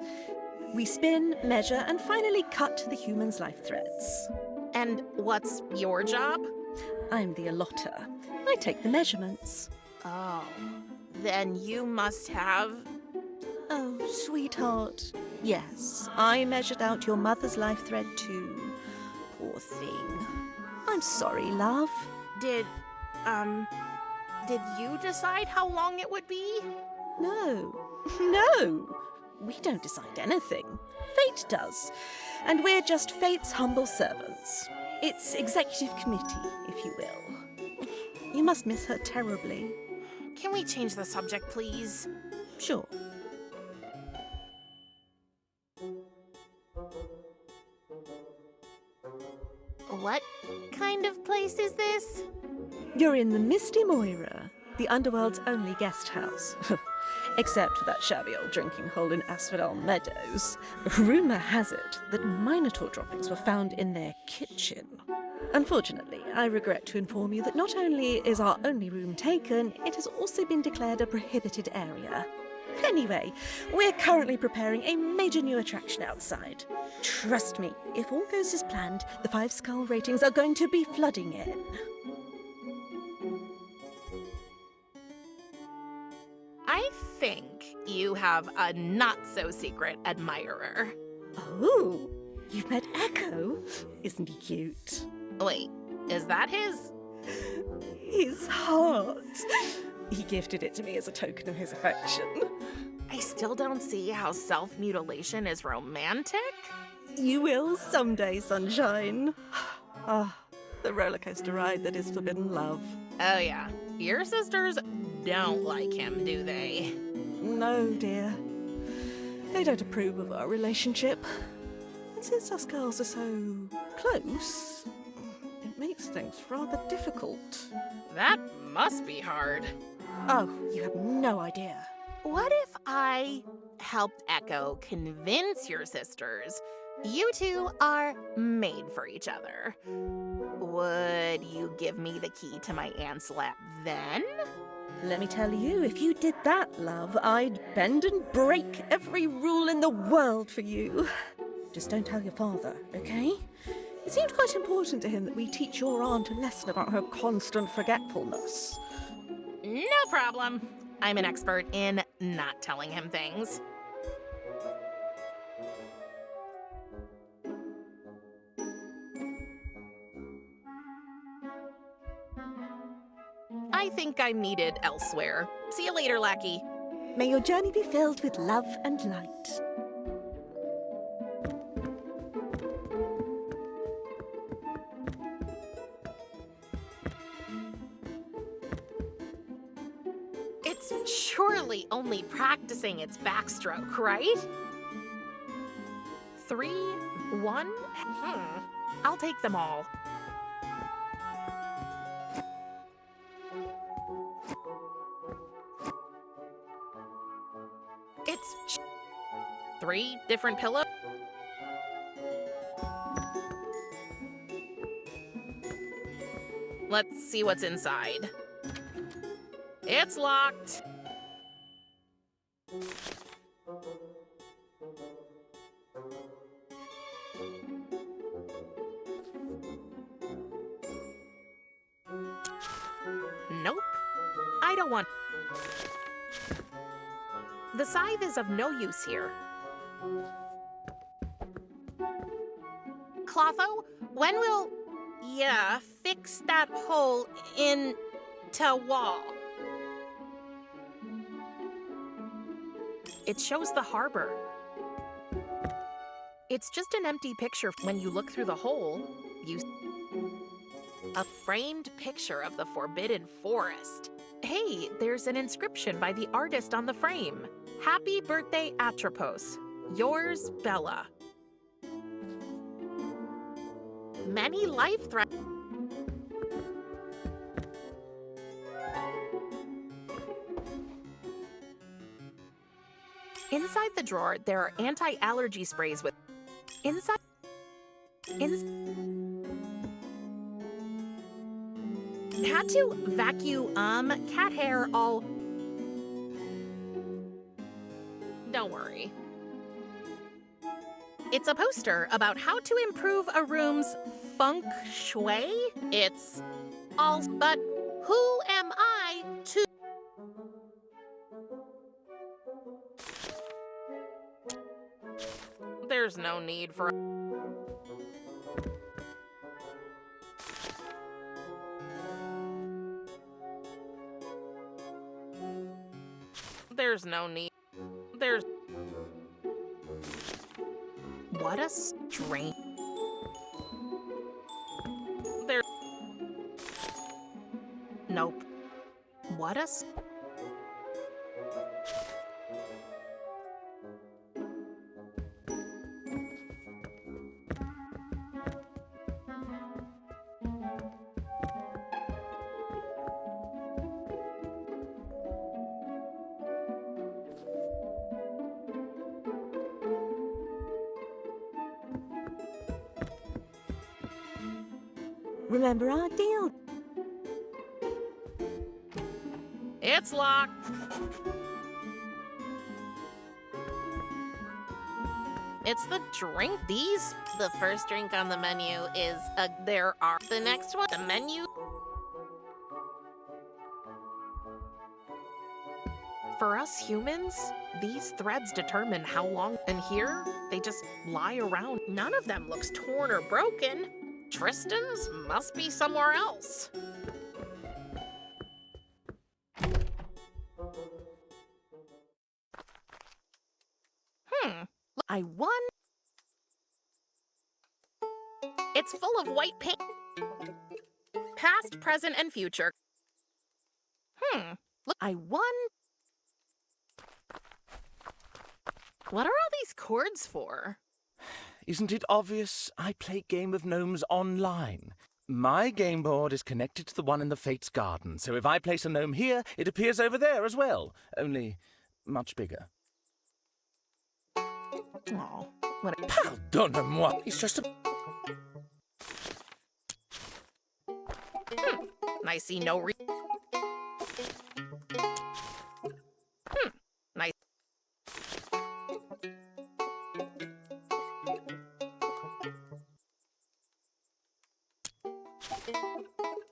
We spin, measure, and finally cut the human's life threads. And what's your job? I'm the allotter. I take the measurements. Oh, then you must have... Oh, sweetheart. Yes, I measured out your mother's life thread too. Poor thing. I'm sorry, love. Did you decide how long it would be? No. No. We don't decide anything. Fate does. And we're just fate's humble servants. Its executive committee, if you will. You must miss her terribly. Can we change the subject, please? Sure. What kind of place is this? You're in the Misty Moira, the underworld's only guest house. Except for that shabby old drinking hole in Asphodel Meadows. Rumour has it that Minotaur droppings were found in their kitchen. Unfortunately, I regret to inform you that not only is our only room taken, it has also been declared a prohibited area. Anyway, we're currently preparing a major new attraction outside. Trust me, if all goes as planned, the 5-skull ratings are going to be flooding in. I think you have a not-so-secret admirer. Oh, you've met Echo? Isn't he cute? Wait, Is that his? His heart. He gifted it to me as a token of his affection. I still don't see how self-mutilation is romantic. You will someday, sunshine. Ah, the rollercoaster ride that is forbidden love. Oh yeah, your sisters don't like him, do they? No, dear. They don't approve of our relationship. And since us girls are so close, it makes things rather difficult. That must be hard. Oh, you have no idea. What if I helped Echo convince your sisters you two are made for each other? Would you give me the key to my aunt's lap then? Let me tell you, if you did that, love, I'd bend and break every rule in the world for you. Just don't tell your father, okay? It seems quite important to him that we teach your aunt a lesson about her constant forgetfulness. No problem. I'm an expert in not telling him things. I think I'm needed elsewhere. See you later, lackey. May your journey be filled with love and light. It's surely only practicing its backstroke, right? 3, 1, I'll take them all. It's 3 different pillows. Let's see what's inside. It's locked. Nope. I don't want... The scythe is of no use here. Clotho, when will ya fix that hole in to wall? It shows the harbor. It's just an empty picture. When you look through the hole, you... A framed picture of the forbidden forest. Hey, there's an inscription by the artist on the frame. Happy birthday, Atropos. Yours, Bella. Many life threats. Inside the drawer, there are anti-allergy sprays with... Had to vacuum cat hair all... Don't worry. It's a poster about how to improve a room's feng shui. It's all... But who am I to... There's no need for... There's no need. There's... What a strange... There... Nope. What a... Remember our deal? It's locked. It's the drink. These, the first drink on the menu is there are. The next one, the menu. For us humans, these threads determine how long, and here, they just lie around. None of them looks torn or broken. Tristan's must be somewhere else. I won. It's full of white paint. Past, present, and future. Look, I won. What are all these chords for? Isn't it obvious? I play Game of Gnomes online. My game board is connected to the one in the Fates garden, so if I place a gnome here, it appears over there as well, only much bigger. Oh, what a... Pardonnez-moi, it's just a... I see no nice.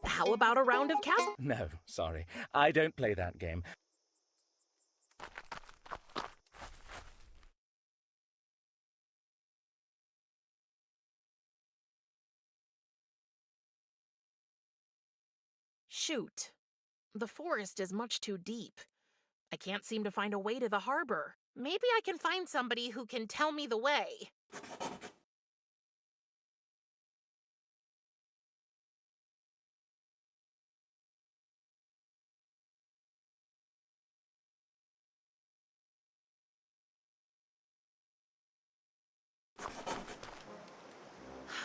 How about a round of cast? No, sorry. I don't play that game. Shoot. The forest is much too deep. I can't seem to find a way to the harbor. Maybe I can find somebody who can tell me the way.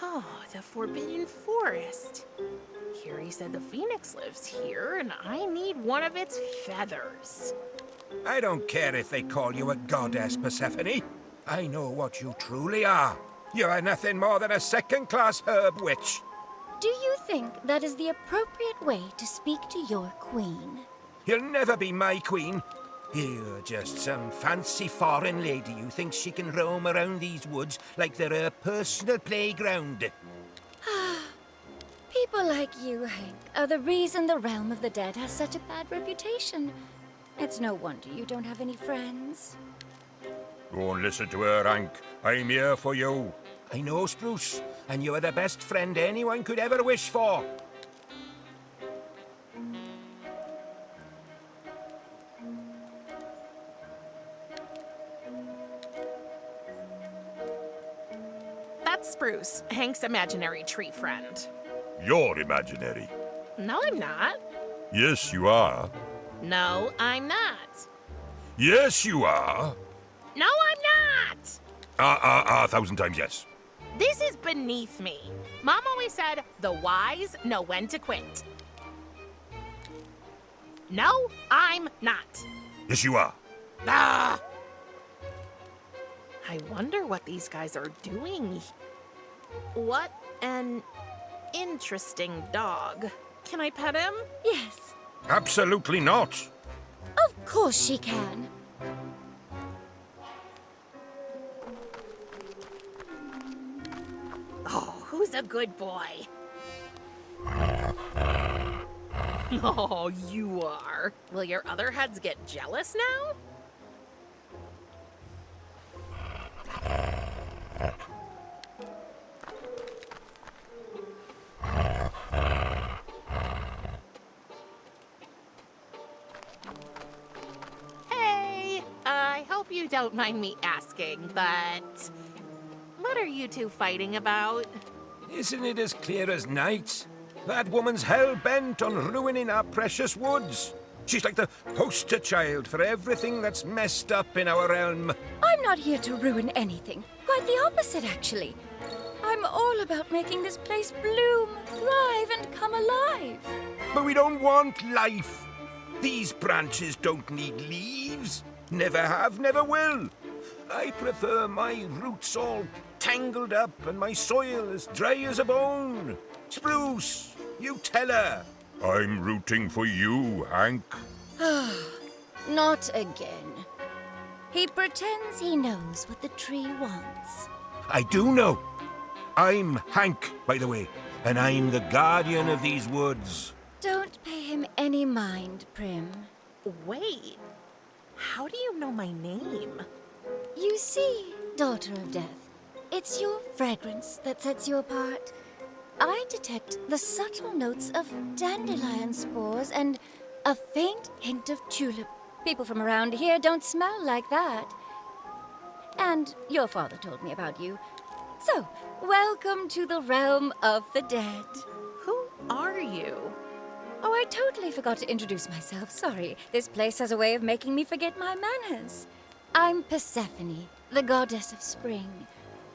Oh, the Forbidden Forest. Carrie said the phoenix lives here, and I need one of its feathers. I don't care if they call you a goddess, Persephone. I know what you truly are. You are nothing more than a second-class herb witch. Do you think that is the appropriate way to speak to your queen? You'll never be my queen. You're just some fancy foreign lady who thinks she can roam around these woods like they're her personal playground. People like you, Hank, are the reason the realm of the dead has such a bad reputation. It's no wonder you don't have any friends. Don't listen to her, Hank. I'm here for you. I know, Spruce, and you are the best friend anyone could ever wish for. That's Spruce, Hank's imaginary tree friend. You're imaginary. No, I'm not. Yes, you are. No, I'm not. Yes, you are. No, I'm not! 1,000 times yes. This is beneath me. Mom always said, the wise know when to quit. No, I'm not. Yes, you are. Ah! I wonder what these guys are doing. What an interesting dog. Can I pet him? Yes, Absolutely not. of course she can. Oh, who's a good boy? Oh, you are. Will your other heads get jealous now? Hey, I hope you don't mind me asking, but what are you two fighting about? Isn't it as clear as night? That woman's hell-bent on ruining our precious woods. She's like the poster child for everything that's messed up in our realm. I'm not here to ruin anything. Quite the opposite, actually. I'm all about making this place bloom, thrive, and come alive. But we don't want life. These branches don't need leaves. Never have, never will. I prefer my roots all tangled up and my soil as dry as a bone. Spruce, you tell her. I'm rooting for you, Hank. Not again. He pretends he knows what the tree wants. I do know. I'm Hank, by the way, and I'm the guardian of these woods. Don't pay him any mind, Prim. Wait, how do you know my name? You see, Daughter of Death, it's your fragrance that sets you apart. I detect the subtle notes of dandelion spores and a faint hint of tulip. People from around here don't smell like that. And your father told me about you. So, welcome to the realm of the dead. Who are you? Oh, I totally forgot to introduce myself. Sorry. This place has a way of making me forget my manners. I'm Persephone, the goddess of spring.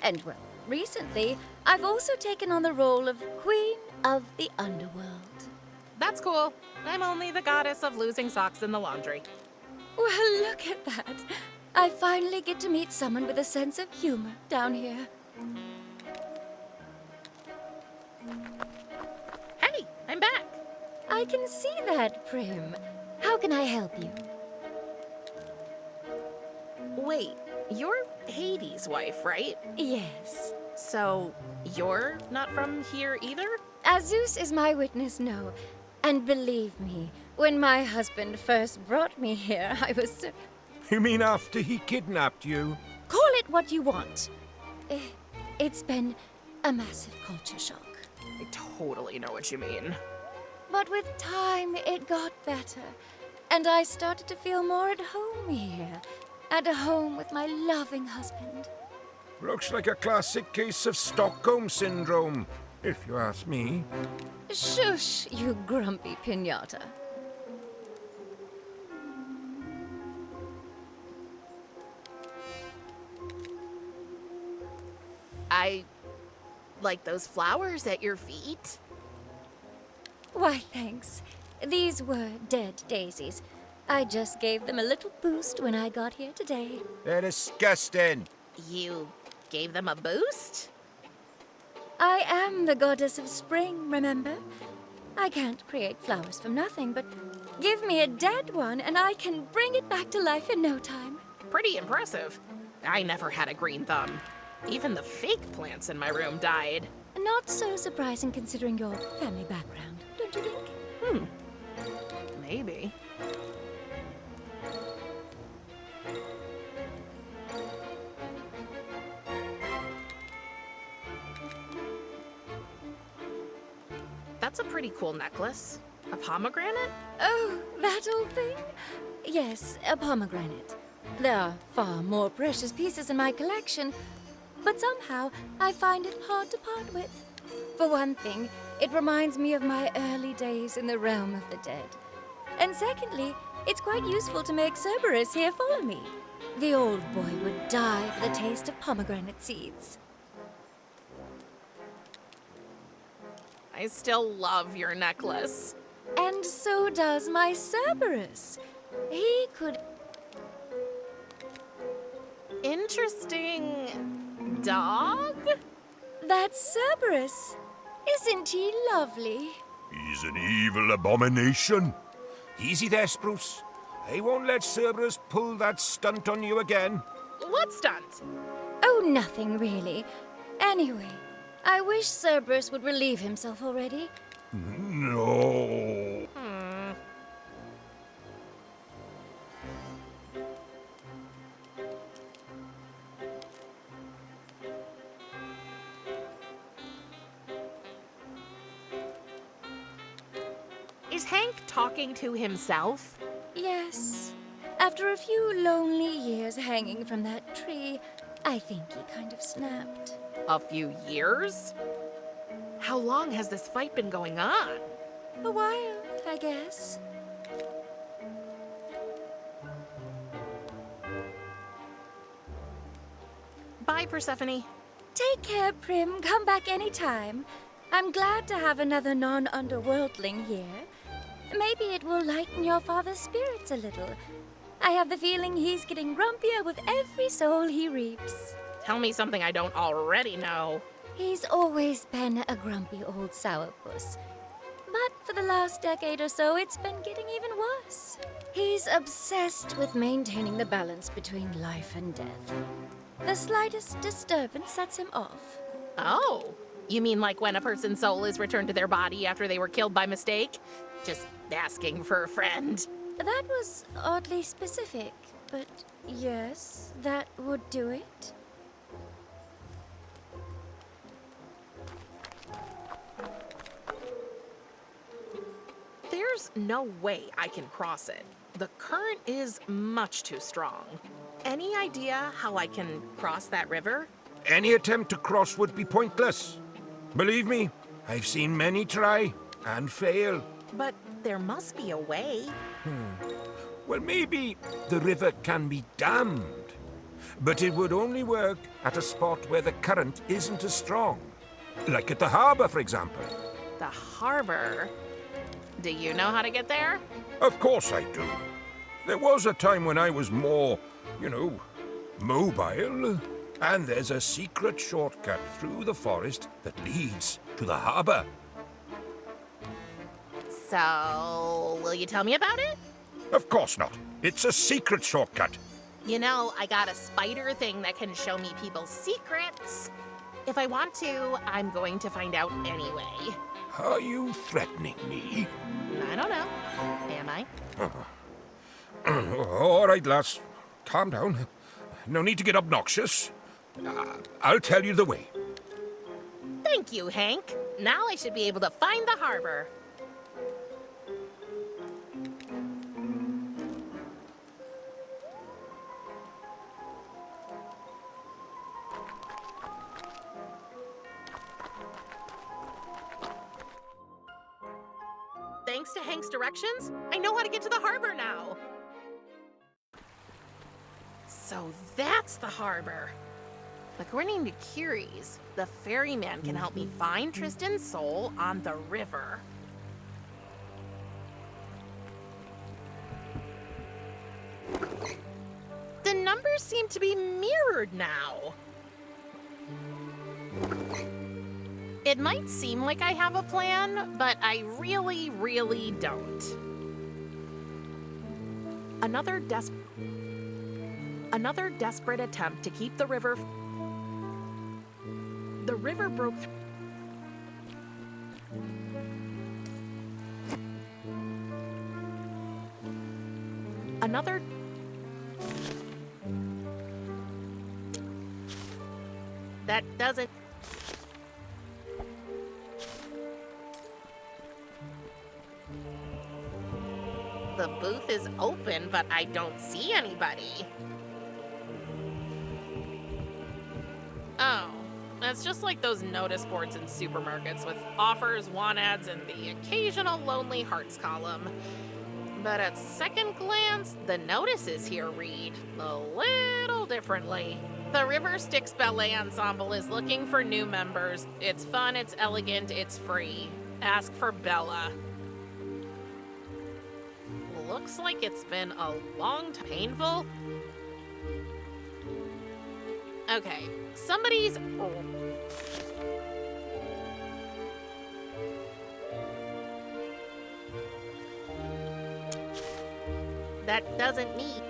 And, well, recently, I've also taken on the role of Queen of the Underworld. That's cool. I'm only the goddess of losing socks in the laundry. Well, look at that. I finally get to meet someone with a sense of humor down here. Hey, I'm back. I can see that, Prim. How can I help you? Wait, you're Hades' wife, right? Yes. So, you're not from here either? Zeus is my witness, no. And believe me, when my husband first brought me here, I was so... You mean after he kidnapped you? Call it what you want. It's been a massive culture shock. I totally know what you mean. But with time, it got better. And I started to feel more at home here. At home with my loving husband. Looks like a classic case of Stockholm Syndrome, if you ask me. Shush, you grumpy piñata. I like those flowers at your feet. Why, thanks. These were dead daisies. I just gave them a little boost when I got here today. They're disgusting. You gave them a boost? I am the goddess of spring, remember? I can't create flowers from nothing, but give me a dead one and I can bring it back to life in no time. Pretty impressive. I never had a green thumb. Even the fake plants in my room died. Not so surprising considering your family background, don't you think? Maybe. That's a pretty cool necklace. A pomegranate? Oh, that old thing? Yes, a pomegranate. There are far more precious pieces in my collection, but somehow I find it hard to part with. For one thing, it reminds me of my early days in the realm of the dead. And secondly, it's quite useful to make Cerberus here follow me. The old boy would die for the taste of pomegranate seeds. I still love your necklace. And so does my Cerberus. He could... Interesting dog? That's Cerberus. Isn't he lovely? He's an evil abomination. Easy there, Spruce. I won't let Cerberus pull that stunt on you again. What stunt? Oh, nothing really. Anyway, I wish Cerberus would relieve himself already. No. Is Hank talking to himself? Yes. After a few lonely years hanging from that tree, I think he kind of snapped. A few years? How long has this fight been going on? A while, I guess. Bye, Persephone. Take care, Prim. Come back anytime. I'm glad to have another non-underworldling here. Maybe it will lighten your father's spirits a little. I have the feeling he's getting grumpier with every soul he reaps. Tell me something I don't already know. He's always been a grumpy old sourpuss. But for the last decade or so, it's been getting even worse. He's obsessed with maintaining the balance between life and death. The slightest disturbance sets him off. Oh, you mean like when a person's soul is returned to their body after they were killed by mistake? Just asking for a friend. That was oddly specific, but yes, that would do it. There's no way I can cross it. The current is much too strong. Any idea how I can cross that river? Any attempt to cross would be pointless. Believe me, I've seen many try and fail. But there must be a way. Well, maybe the river can be dammed. But it would only work at a spot where the current isn't as strong. Like at the harbor, for example. The harbor? Do you know how to get there? Of course I do. There was a time when I was more, mobile. And there's a secret shortcut through the forest that leads to the harbor. So, will you tell me about it? Of course not. It's a secret shortcut. You know, I got a spider thing that can show me people's secrets. If I want to, I'm going to find out anyway. Are you threatening me? I don't know. Am I? All right, lass. Calm down. No need to get obnoxious. I'll tell you the way. Thank you, Hank. Now I should be able to find the harbor. Thanks to Hank's directions, I know how to get to the harbor now. So that's the harbor. According to Curies, the ferryman can help me find Tristan's soul on the river. The numbers seem to be mirrored now. It might seem like I have a plan, but I really, really don't. Another desperate attempt to keep the river... The river broke through... Another... That doesn't... The booth is open, but I don't see anybody. Oh, that's just like those notice boards in supermarkets with offers, want ads, and the occasional lonely hearts column. But at second glance, the notices here read a little differently. The River Styx Ballet Ensemble is looking for new members. It's fun, it's elegant, it's free. Ask for Bella. Looks like it's been a long time. Painful? Okay, somebody's... That doesn't need...